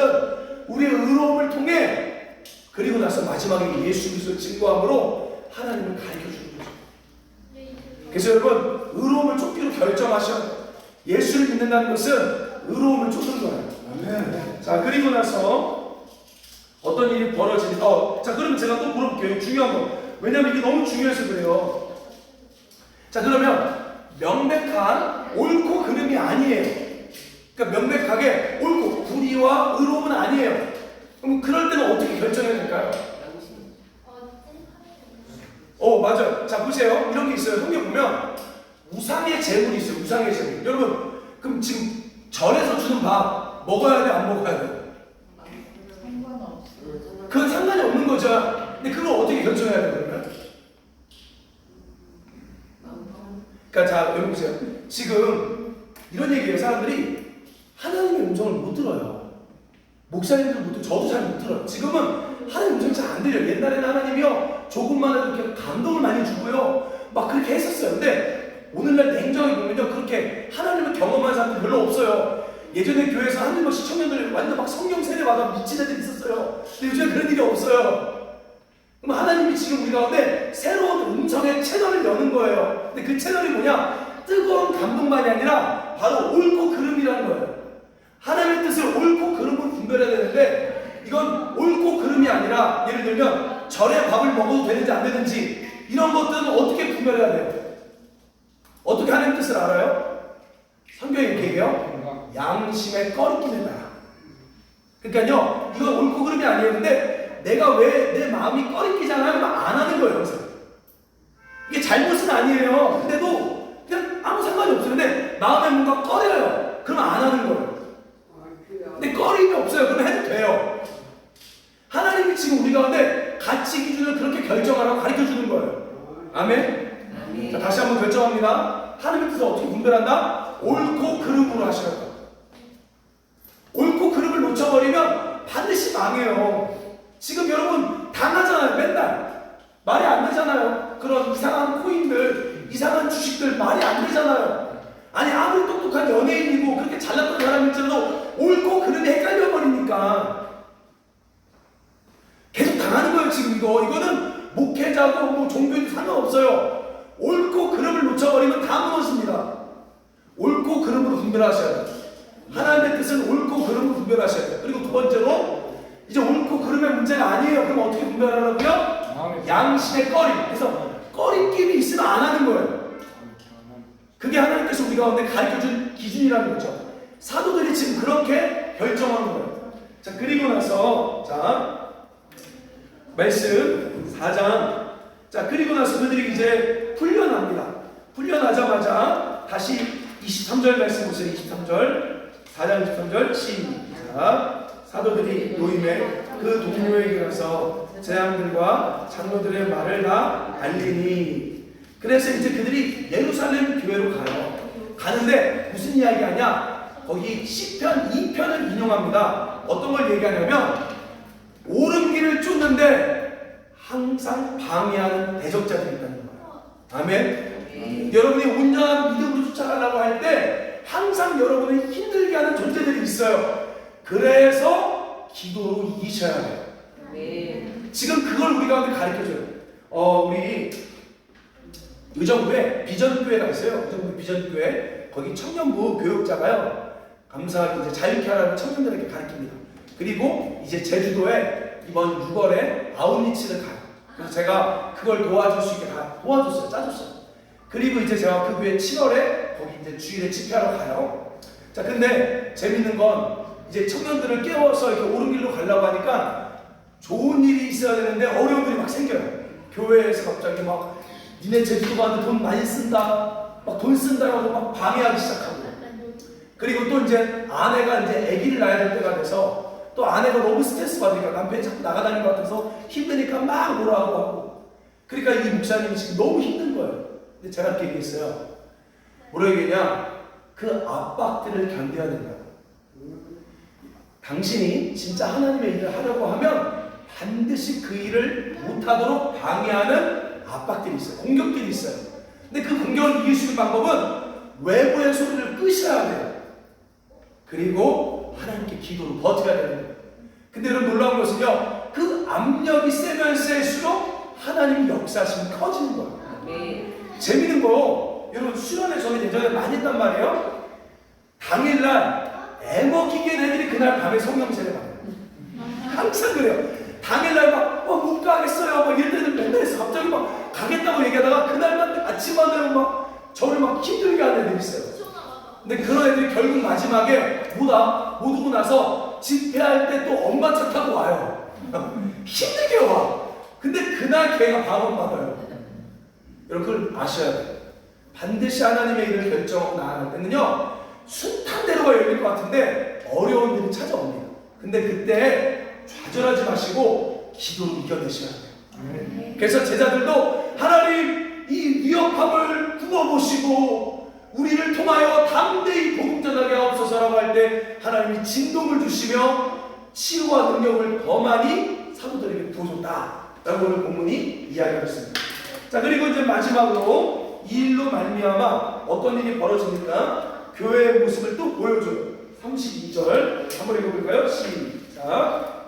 [SPEAKER 1] 우리의 의로움을 통해 그리고 나서 마지막에 예수 그리스도를 증거함으로 하나님을 가르쳐주는 거죠. 그래서 여러분 의로움을 쫓기로 결정하셔. 예수를 믿는다는 것은 의로움을 쫓는 거예요. 아멘. 자 그리고 나서 어떤 일이 벌어지니까 자 그러면 제가 또 물어볼게요. 중요한 거. 왜냐하면 이게 너무 중요해서 그래요. 자 그러면 명백한 옳고 그름이 아니에요. 그러니까 명백하게 옳고 불의와 의로움은 아니에요. 그럼 그럴 때는 어떻게 결정해야 될까요? 맞아요. 자 보세요. 이런 게 있어요. 성경 보면 우상의 제물이 있어요. 우상의 제물. 여러분 그럼 지금 절에서 주는 밥 먹어야 돼? 안 먹어야 돼? 그건 상관이 없는 거죠. 근데 그걸 어떻게 결정해야 돼요? 그러면? 그러니까 자 여러분 보세요. 지금 이런 얘기예요. 사람들이 하나님의 음성을 못 들어요. 목사님들 못 들어요. 저도 잘 못 들어요. 지금은 하나님 음성이 잘 안 들려요. 옛날에는 하나님이요 조금만 해도 이렇게 감동을 많이 주고요 막 그렇게 했었어요. 근데 오늘날 냉정히 보면요 그렇게 하나님을 경험한 사람들이 별로 없어요. 예전에 교회에서 하나님 없이 청년들이 완전 막 성령 세례 받아 미친 애들이 있었어요. 근데 요즘에 그런 일이 없어요. 그럼 하나님이 지금 우리 가운데 새로운 음성의 채널을 여는 거예요. 근데 그 채널이 뭐냐? 뜨거운 감동만이 아니라 바로 옳고 그름이라는 거예요. 하나님의 뜻을 옳고 그름으로 분별해야 되는데 이건 옳고 그름이 아니라 예를 들면 절에 밥을 먹어도 되는지 안 되는지 이런 것들은 어떻게 분별해야 돼요? 어떻게 하나님 뜻을 알아요? 성경이 이렇게 얘기해요. 양심의 꺼리낌에 따라. 그러니까요 이건 옳고 그름이 아니에요. 근데 내가 왜 내 마음이 꺼리끼잖아요? 그럼 안 하는 거예요. 그래서 이게 잘못은 아니에요. 근데도 그냥 아무 상관이 없어요. 근데 마음에 뭔가 꺼려요. 그러면 안 하는 거예요. 근데 꺼림이 없어요. 그러면 해도 돼요. 하나님이 지금 우리 가운데 가치 기준을 그렇게 결정하라고 가르쳐주는 거예요. 아멘? 자, 다시 한번 결정합니다. 하나님의 뜻을 어떻게 분별한다? 옳고 그름으로 하시라고. 옳고 그름을 놓쳐버리면 반드시 망해요. 지금 여러분 당하잖아요. 맨날 말이 안 되잖아요. 그런 이상한 코인들 이상한 주식들 말이 안 되잖아요. 아니 아무리 똑똑한 연예인이고 그렇게 잘났던 사람일지라도 옳고 그름이 헷갈려 버리니까 계속 당하는 거예요. 지금 이거는 목회자고 뭐 종교도 상관없어요. 옳고 그름을 놓쳐버리면 다 무너집니다. 옳고 그름으로 분별하셔야 돼요. 하나님의 뜻은 옳고 그름으로 분별하셔야 돼요. 그리고 두 번째로 이제 옳고 그름의 문제가 아니에요. 그럼 어떻게 분별하라고요? 양심의 꺼림. 그래서 꺼림낌이 있으면 안 하는 거예요. 그게 하나님께서 우리 가운데 가르쳐준 기준이라는 거죠. 사도들이 지금 그렇게 결정하는 거예요. 자 그리고 나서 자 말씀 4장. 자 그리고 나서 그들이 이제 풀려납니다. 풀려나자마자 다시 23절 말씀 보세요. 23절 4장 23절 시작. 사도들이 노임에 그 동료에게 가서 제왕들과 장로들의 말을 다 알리니. 그래서 이제 그들이 예루살렘 교회로 가요. 가는데 무슨 이야기 하냐? 거기 시편 2편을 인용합니다. 어떤 걸 얘기하냐면 옳은 길을 쫓는데 항상 방해하는 대적자들이 있다는 거예요. 아멘. 여러분이 온전한 믿음으로 쫓아가려고 할 때 항상 여러분을 힘들게 하는 존재들이 있어요. 그래서 기도로 이기셔야 돼요. 지금 그걸 우리 가운데 가르쳐줘요. 우리 의정부에 비전교회가 있어요. 의정부 비전교회. 거기 청년부 교육자가요. 감사하게 이제 자유케 하라고 청년들에게 가르칩니다. 그리고 이제 제주도에 이번 6월에 아웃리치를 가요. 그래서 제가 그걸 도와줄 수 있게 다 도와줬어요. 짜줬어요. 그리고 이제 제가 그 후에 7월에 거기 이제 주일에 집회하러 가요. 자, 근데 재밌는 건 이제 청년들을 깨워서 이렇게 옳은 길로 가려고 하니까 좋은 일이 있어야 되는데 어려운 일이 막 생겨요. 교회에서 갑자기 막 니네 제주도 가는데 돈 많이 쓴다, 막 돈 쓴다라고 막 방해하기 시작하고. 그리고 또 이제 아내가 이제 아기를 낳아야 될 때가 돼서 또 아내가 너무 스트레스 받으니까 남편이 자꾸 나가다니는 것 같아서 힘드니까 막 뭐라고 하고. 그러니까 이 목사님이 지금 너무 힘든 거예요. 근데 제가 이렇게 얘기했어요. 뭐라 얘기했냐? 그 압박들을 견뎌야 된다. 당신이 진짜 하나님의 일을 하려고 하면 반드시 그 일을 못하도록 방해하는 압박들이 있어요. 공격들이 있어요. 근데 그 공격을 이길 수 있는 방법은 외부의 소리를 끄셔야 돼요. 그리고 하나님께 기도로 버텨야 되는 거예요. 근데 여러분 놀라운 것은요, 그 압력이 세면 세수록 하나님 역사심이 커지는 거예요. 재밌는 거, 여러분 수련회 저는 예전에 많이 했단 말이에요. 당일날 애먹히게 애들이 그날 밤에 성령 세례 받아요. 항상 그래요. 당일날 못 가겠어요 막 이럴 때는 맨날 있어. 갑자기 막 가겠다고 얘기하다가 그날만 아침만 되면 막 저를 막 힘들게 하는 애들이 있어요. 근데 그런 애들이 결국 마지막에 못 오고 나서 집회할 때 또 엄마 차 타고 와요. 힘들게 와. 근데 그날 걔가 방언 받아요. 여러분 그걸 아셔야 돼요. 반드시 하나님의 일을 결정하고 나아갈 때는요, 순탄대로가 열릴 것 같은데 어려운 일이 찾아옵니다. 근데 그때 좌절하지 마시고 기도로 이겨내셔야 돼요. 그래서 제자들도 하나님 이 위협함을 구워보시고 우리를 통하여 담대히 복음 전하게 하옵소서라고 할 때 하나님이 진동을 주시며 치유와 능력을 더 많이 사도들에게 부어줬다라고 오늘 본문이 이야기하고 있습니다. 자, 그리고 이제 마지막으로 이 일로 말미암아 어떤 일이 벌어지니까 교회의 모습을 또 보여줘요. 32절 한번 읽어볼까요? 시작.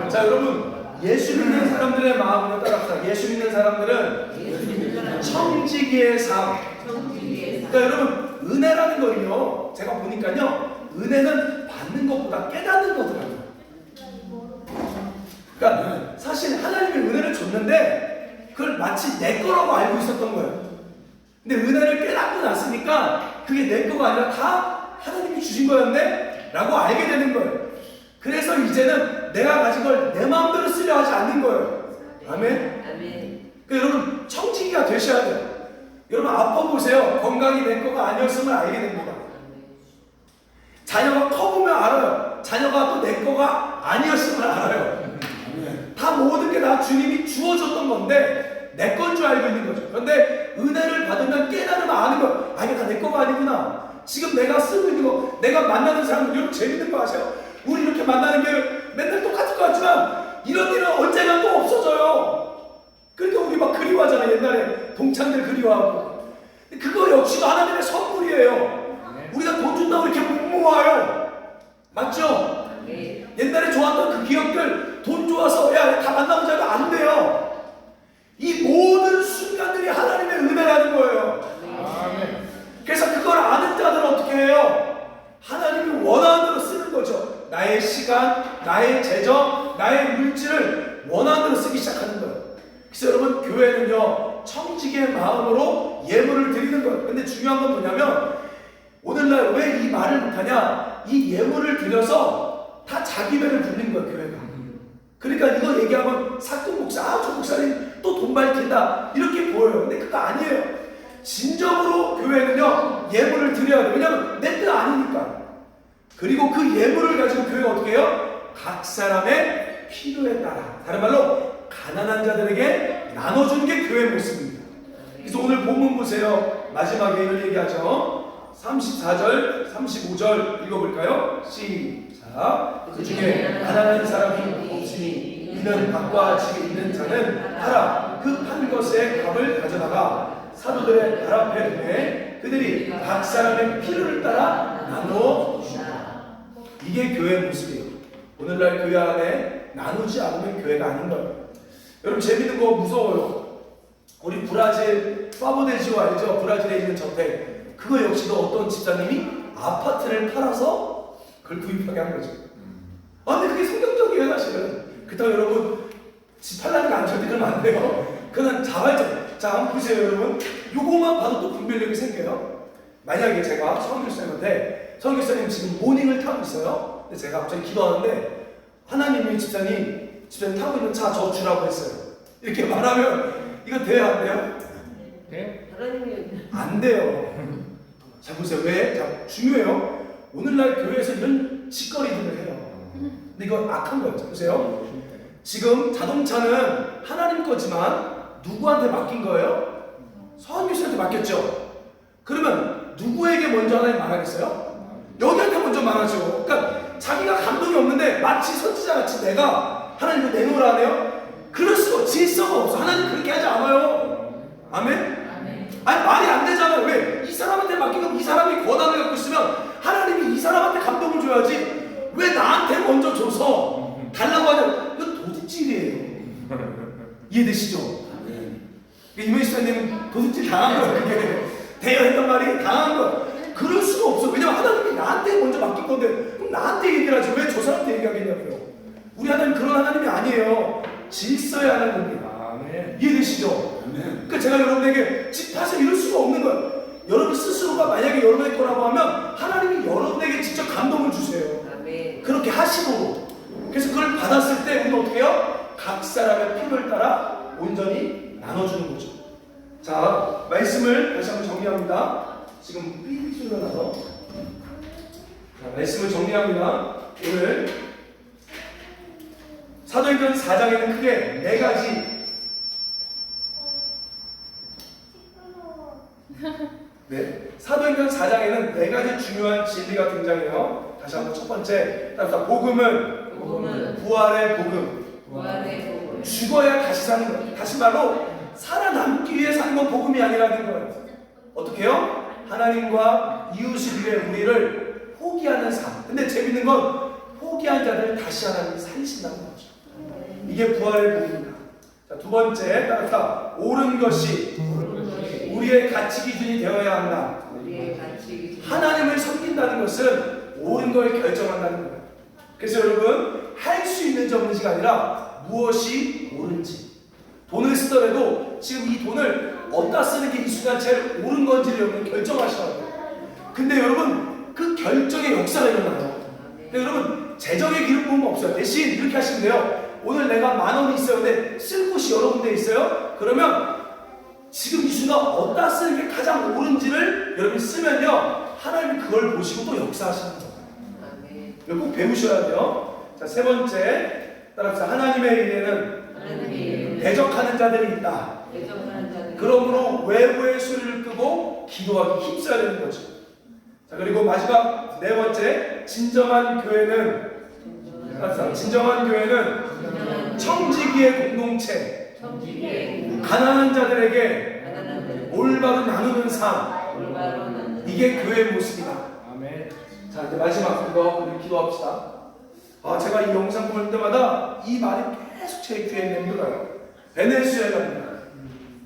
[SPEAKER 1] 자, 여러분 예수 믿는 사람들의 마음으로 따라합시다. 예수 믿는 사람들은 청지기의 삶. 그러니까 여러분 은혜라는 거는요, 제가 보니까요, 은혜는 받는 것보다 깨닫는 거더라고요. 그러니까 사실 하나님이 은혜를 줬는데 그걸 마치 내 거라고 알고 있었던 거예요. 근데 은혜를 깨닫고 났으니까 그게 내 거가 아니라 다 하나님이 주신 거였네? 라고 알게 되는 거예요. 그래서 이제는 내가 가진 걸 내 마음대로 쓰려 하지 않는 거예요. 아멘? 그러니까 여러분 청지기가 되셔야 돼요. 여러분 아파보세요. 건강이 내 거가 아니었음을 알게 됩니다. 자녀가 커보면 알아요. 자녀가 또 내 거가 아니었음을 알아요. 다 모든 게 다 주님이 주어줬던 건데 내 건 줄 알고 있는 거죠. 그런데 은혜를 받으면 깨달으면 아는 거예요. 아, 이게 다 내 거가 아니구나. 지금 내가 쓰고 있는 거, 내가 만나는 사람들, 여러분 재밌는 거 아세요? 우리 이렇게 만나는 게 맨날 똑같을 것 같지만 이런 일은 언젠가 또 없어져요. 그러니까 우리 막 그리워하잖아. 옛날에 동창들 그리워하고. 그거 역시도 하나님의 선물이에요. 우리가 돈 준다고 이렇게 못 모아요. 맞죠? 옛날에 좋았던 그 기억들, 돈 좋아서 야 다 만나보자고 안 돼요. 이 모든 순간들이 하나님의 은혜라는 거예요. 그래서 그걸 아는 자들은 어떻게 해요? 하나님이 원하는 대로 쓰는 거죠. 나의 시간, 나의 재정, 나의 물질을 원하는 대로 쓰기 시작하는 거예요. 그래서 여러분 교회는요, 청지기의 마음으로 예물을 드리는 거예요. 근데 중요한 건 뭐냐면 오늘날 왜 이 말을 못하냐? 이 예물을 드려서 다 자기 배를 불린 거예요, 교회가. 그러니까 이거 얘기하면 사건 목사, 저 목사님 또 돈 밝힌다 이렇게 보여요. 근데 그거 아니에요. 진정으로 교회는요, 예물을 드려야 돼요. 왜냐하면 내 뜻 아니니까. 그리고 그 예물을 가지고 교회가 어떻게 해요? 각 사람의 필요에 따라, 다른 말로 가난한 자들에게 나눠주는 게 교회의 모습입니다. 그래서 오늘 본문 보세요. 마지막에 이런 얘기하죠. 34절, 35절 읽어볼까요? 시작. 그 중에 가난한 사람이 없으니 이는 밖과 집에 있는 자는 하라 그 판 것의 값을 가져다가 사도들의 발 앞에 두매 그들이 각 사람의 필요를 따라 나누어 주시라. 이게 교회의 모습이에요. 오늘날 교회 안에 나누지 않으면 교회가 아닌 거예요. 여러분 재밌는 거 무서워요. 우리 브라질 파보데지오 알죠? 브라질에 있는 저택. 그거 역시도 어떤 집사님이 아파트를 팔아서 그걸 구입하게 한 거죠. 아, 근데 그게 성경적이에요, 사실은. 그렇다고 여러분 집 팔라는 거 안 절대 그러면 안 돼요. 그건 자발적. 자, 한번 보세요, 여러분. 요거만 봐도 또 분별력이 생겨요. 만약에 제가 성교사님한테 성교사님 지금 모닝을 타고 있어요. 근데 제가 갑자기 기도하는데 하나님이 집사님 타고 있는 차 저 주라고 했어요. 이렇게 말하면 이거 돼요, 안 돼요?
[SPEAKER 2] 네?
[SPEAKER 1] 안 돼요. 자, 보세요. 왜? 자, 중요해요. 오늘날 교회에서 이런 짓거리들을 해요. 근데 이거 악한 거예요. 자, 보세요. 지금 자동차는 하나님 거지만 누구한테 맡긴 거예요? 서한교수한테 맡겼죠. 그러면 누구에게 먼저 하나님 말하겠어요? 여기한테 먼저 말하죠. 그러니까 자기가 감동이 없는데 마치 선지자같이 내가 하나님 이거 내놓으라 하네요. 그럴 수가 없지. 질서가 없어. 하나님 그렇게 하지 않아요. 아멘? 아니 말이 안 되잖아요. 왜? 이 사람한테 맡기고 이 사람이 권한을 갖고 있으면 하나님이 이 사람한테 감동을 줘야지. 왜 나한테 먼저 줘서 달라고 하냐? 이거 도둑질이에요. 이해되시죠? 이명희 시장님은 도둑질 당한 거예요. 그게 대여했던 말이 당한 거예요. 그럴 수가 없어. 왜냐면 하나님이 나한테 먼저 맡긴 건데 그럼 나한테 얘기를 하지 왜 저 사람한테 얘기하겠냐고요. 우리 하나님 그런 하나님이 아니에요. 질서의 하나님입니다. 이해되시죠? 그러니까 제가 여러분에게 집합에서 이럴 수가 없는 거예요. 여러분 스스로가 만약에 여러분의 거라고 하면 하나님이 여러분에게 직접 감동을 주세요. 그렇게 하시고 그래서 그걸 받았을 때 우리는 어떻게 해요? 각 사람의 필요를 따라 온전히 나눠주는 거죠. 자, 말씀을 다시 한번 정리합니다. 지금 삐 소리가 나서 자, 말씀을 정리합니다. 오늘 사도행전 4장에는 크게 네 가지 사도행전 4장에는 네 가지 중요한 진리가 등장해요. 다시 한번 첫 번째, 따라서 복음은 부활의 복음. 죽어야 다시 사는 거예요. 다시 말로 살아남기 위해 사는 건 복음이 아니라는 거예요. 어떻게 해요? 하나님과 이웃을 위해 우리를 포기하는 삶. 근데 재밌는 건 포기한 자들을 다시 하나님이 살리신다는 거죠. 이게 부활의 복음입니다. 자, 두 번째, 따라서 옳은 것이 우리의 가치 기준이 되어야 한다. 하나님을 섬긴다는 것은 옳은 걸 결정한다는 거예요. 그래서 여러분 할 수 있는지 없는지가 아니라 무엇이 옳은지. 돈을 쓰더라도 지금 이 돈을 어디다 쓰는 게 이 순간 제일 옳은 건지를 여러분 결정하셔야 돼요. 근데 여러분 그 결정의 역사가 일어나요. 근데 여러분 재정의 기름 부음은 없어요. 대신 이렇게 하시면 돼요. 오늘 내가 10,000원이 있어요. 근데 쓸 곳이 여러 군데 있어요. 그러면 지금 이 순간 어디다 쓰는 게 가장 옳은지를 여러분이 쓰면요 하나님이 그걸 보시고 또 역사하시는 거예요. 이거 꼭 배우셔야 돼요. 자, 세 번째, 따라서 하나님의 일에는 대적하는 자들이 있다. 그러므로 외부의 소리를 끄고 기도하기 힘써야 되는 거죠. 자, 그리고 마지막 네 번째, 진정한 교회는 청지기의 공동체, 가난한 자들에게 올바로 나누는 삶, 이게 교회의 모습이다. 아멘. 자, 이제 마지막 이거 기도합시다. 제가 이 영상 볼 때마다 이 말이 계속 제 귀에 맴돌아요. 베네수엘라입니다.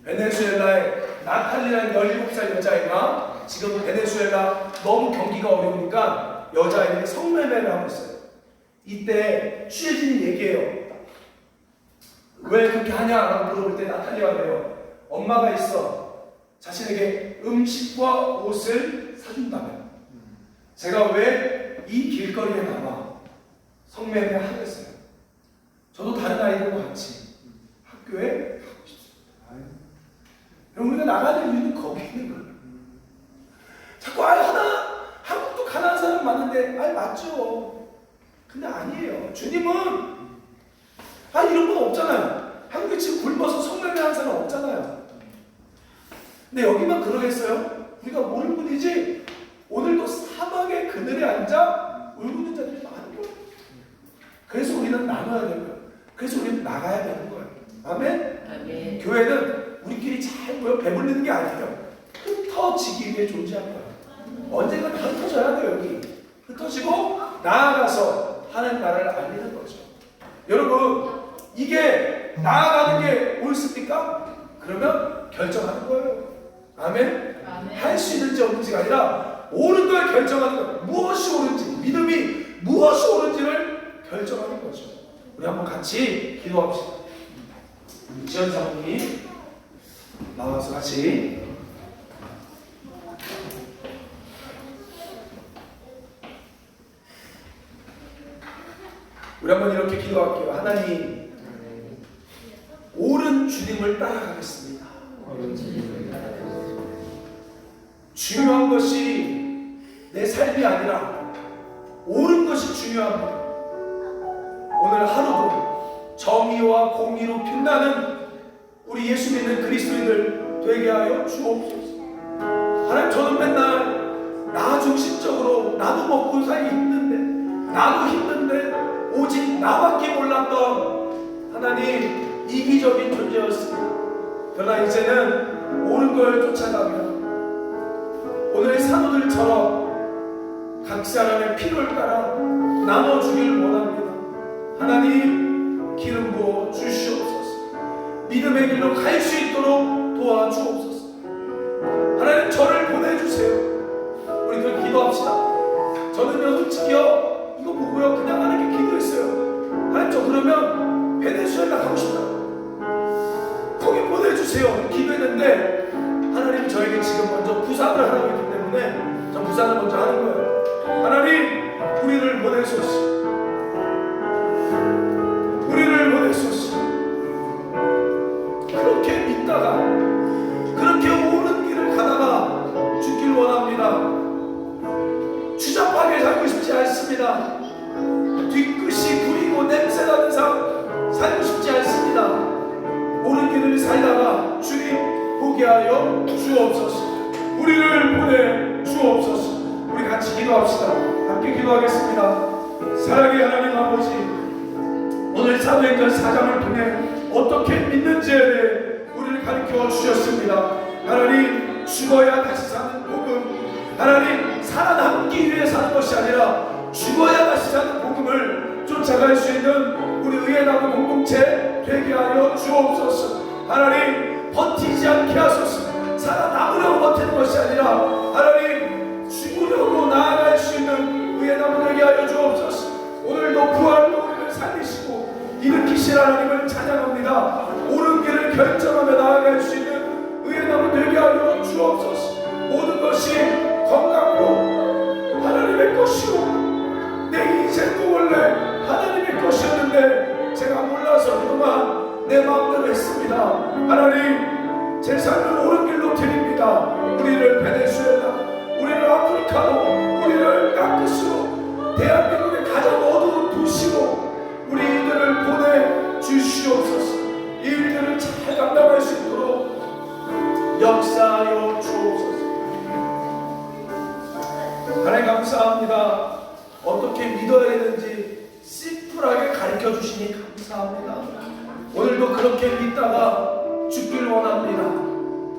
[SPEAKER 1] 베네수엘라의 나탈리라는 17살 여자애가 지금 베네수엘라 너무 경기가 어려우니까 여자애들이 성매매를 하고 있어요. 이때 취재진이 얘기해요. 왜 그렇게 하냐라고 물어볼 때 나탈리아가 그래요. 엄마가 있어. 자신에게 음식과 옷을 사준다면 제가 왜 이 길거리에 나와 성매매를 하겠어요. 저도 다른 아이들과 같이 학교에 가고 싶습니다. 그럼 우리가 나가야 될 이유는 거기 있는 거예요. 자꾸 한국도 가난한 사람 많은데 맞죠. 근데 아니에요. 주님은 이런 건 없잖아요. 한국에 지금 굶어서 성매매하는 사람 없잖아요. 근데 여기만 그러겠어요? 우리가 모를 뿐이지 오늘도 사막의 그늘에 앉아 울고 있는 자들이 많은 거예요. 그래서 우리는 나눠야 되는 거예요. 그래서 우리는 나가야 되는 거예요. 아멘? 교회는 우리끼리 잘 모여 배불리는 게 아니에요. 흩어지기 위해 존재한 거예요. 언젠가 다 흩어져야 돼요. 여기 흩어지고 나아가서 하나님 나라를 알리는 거죠. 여러분 이게 나아가는 게 옳습니까? 그러면 결정하는 거예요. 아멘? 할 수 있는지 없는지가 아니라 옳은 걸 결정하는 거예요. 무엇이 옳은지, 믿음이 무엇이 옳은지를 결정하는 거죠. 우리 한번 같이 기도합시다. 지연 사모님 나와서 같이 우리 한번 이렇게 기도할게요. 하나님, 옳은 주님을 따라가겠습니다. 중요한 것이 내 삶이 아니라 옳은 것이 중요합니다. 오늘 하루도 정의와 공의로 빛나는 우리 예수 믿는 그리스도인들 되게 하여 주옵소서. 하나님, 저는 맨날 나 중심적으로 나도 먹고 살기 힘든데, 나도 힘든데 오직 나밖에 몰랐던 하나님, 이 이기적인 존재였습니다. 그러나 이제는 옳은 걸 쫓아가며 오늘의 사도들처럼 각 사람의 필요를 따라 나눠주길 원합니다. 하나님 기름 부어 주시옵소서. 믿음의 길로 갈 수 있도록 도와주옵소서. 하나님 저를 보내주세요. 우리 그 기도합시다. 저는요 솔직히요 이거 보고요 그냥 하나님께 기도했어요. 하나님 저 그러면 베네수엘라 가고 싶다. 거기 보내주세요. 기도했는데 하나님 저에게 지금 먼저 부산을 하라고 했기 때문에 저 부산을 먼저 하는 거예요. 하나님 우리를 보내소서. 우리를 보내소서. 그렇게 믿다가 그렇게 옳은 길을 가다가 죽길 원합니다. 추잡하게 살고 싶지 않습니다. 뒤끝이 구리고 냄새나는 삶 살고 싶지 않습니다. 옳은 길을 살다가 주님 보게 하여 주옵소서. 우리를 보내 주옵소서. 우리 같이 기도합시다. 함께 기도하겠습니다. 사랑의 하나님 아버지, 오늘 사도행전 4장을 통해 어떻게 믿는지에 대해 우리를 가르쳐 주셨습니다. 하나님 죽어야 다시 사는 복음, 하나님 살아남기 위해 사는 것이 아니라 죽어야 다시 사는 복음을 쫓아갈 수 있는 우리 의회나무 공동체 되게 하여 주옵소서. 하나님 버티지 않게 하소서. 살아남으려고 버티는 것이 아니라 하나님 죽으려고 나아갈 수 있는 의회나무 되게 하여 주옵소서. 오늘도 부활로 우리를 살리시고 일으키실 하나님을 찬양합니다. 옳은 길을 결정하며 나아갈 수 있는 의회나무 되게 하여 주옵소서. 모든 것이 건강으로 하나님의 것이요 내 인생도 원래 하나님의 것이었는데 제가 몰라서 그동안 내 마음대로 했습니다. 하나님 제 삶을 옳은 길로 드립니다. 우리를 베네수엘라, 우리를 아프리카로, 우리를 땅끝으로, 대한민국의 가장 어두운 도시로 우리 이들을 보내주시옵소서. 이 일들을 잘 감당할 수 있도록 역사하여 주옵소서. 하나님 감사합니다. 어떻게 믿어야 되는지 심플하게 가르쳐 주시니 감사합니다. 오늘도 그렇게 믿다가 죽길 원합니다.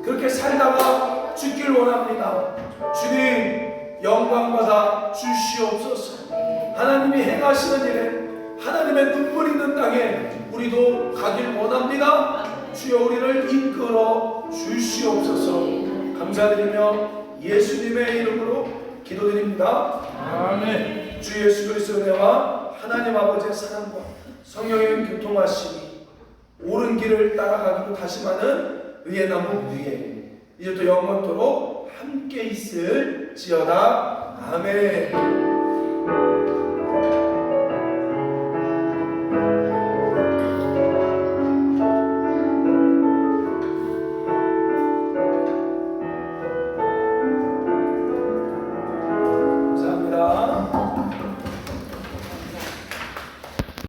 [SPEAKER 1] 그렇게 살다가 죽길 원합니다. 주님 영광받아 주시옵소서. 하나님이 행하시는 일에 하나님의 눈물 있는 땅에 우리도 가길 원합니다. 주여 우리를 이끌어 주시옵소서. 감사드리며 예수님의 이름으로 기도드립니다. 아멘. 주 예수 그리스도의 은혜와 하나님 아버지의 사랑과 성령의 교통하심이 옳은 길을 따라가기로 다짐하는 의회나무 위에 이제 또 영원토록 함께 있을지어다. 아멘.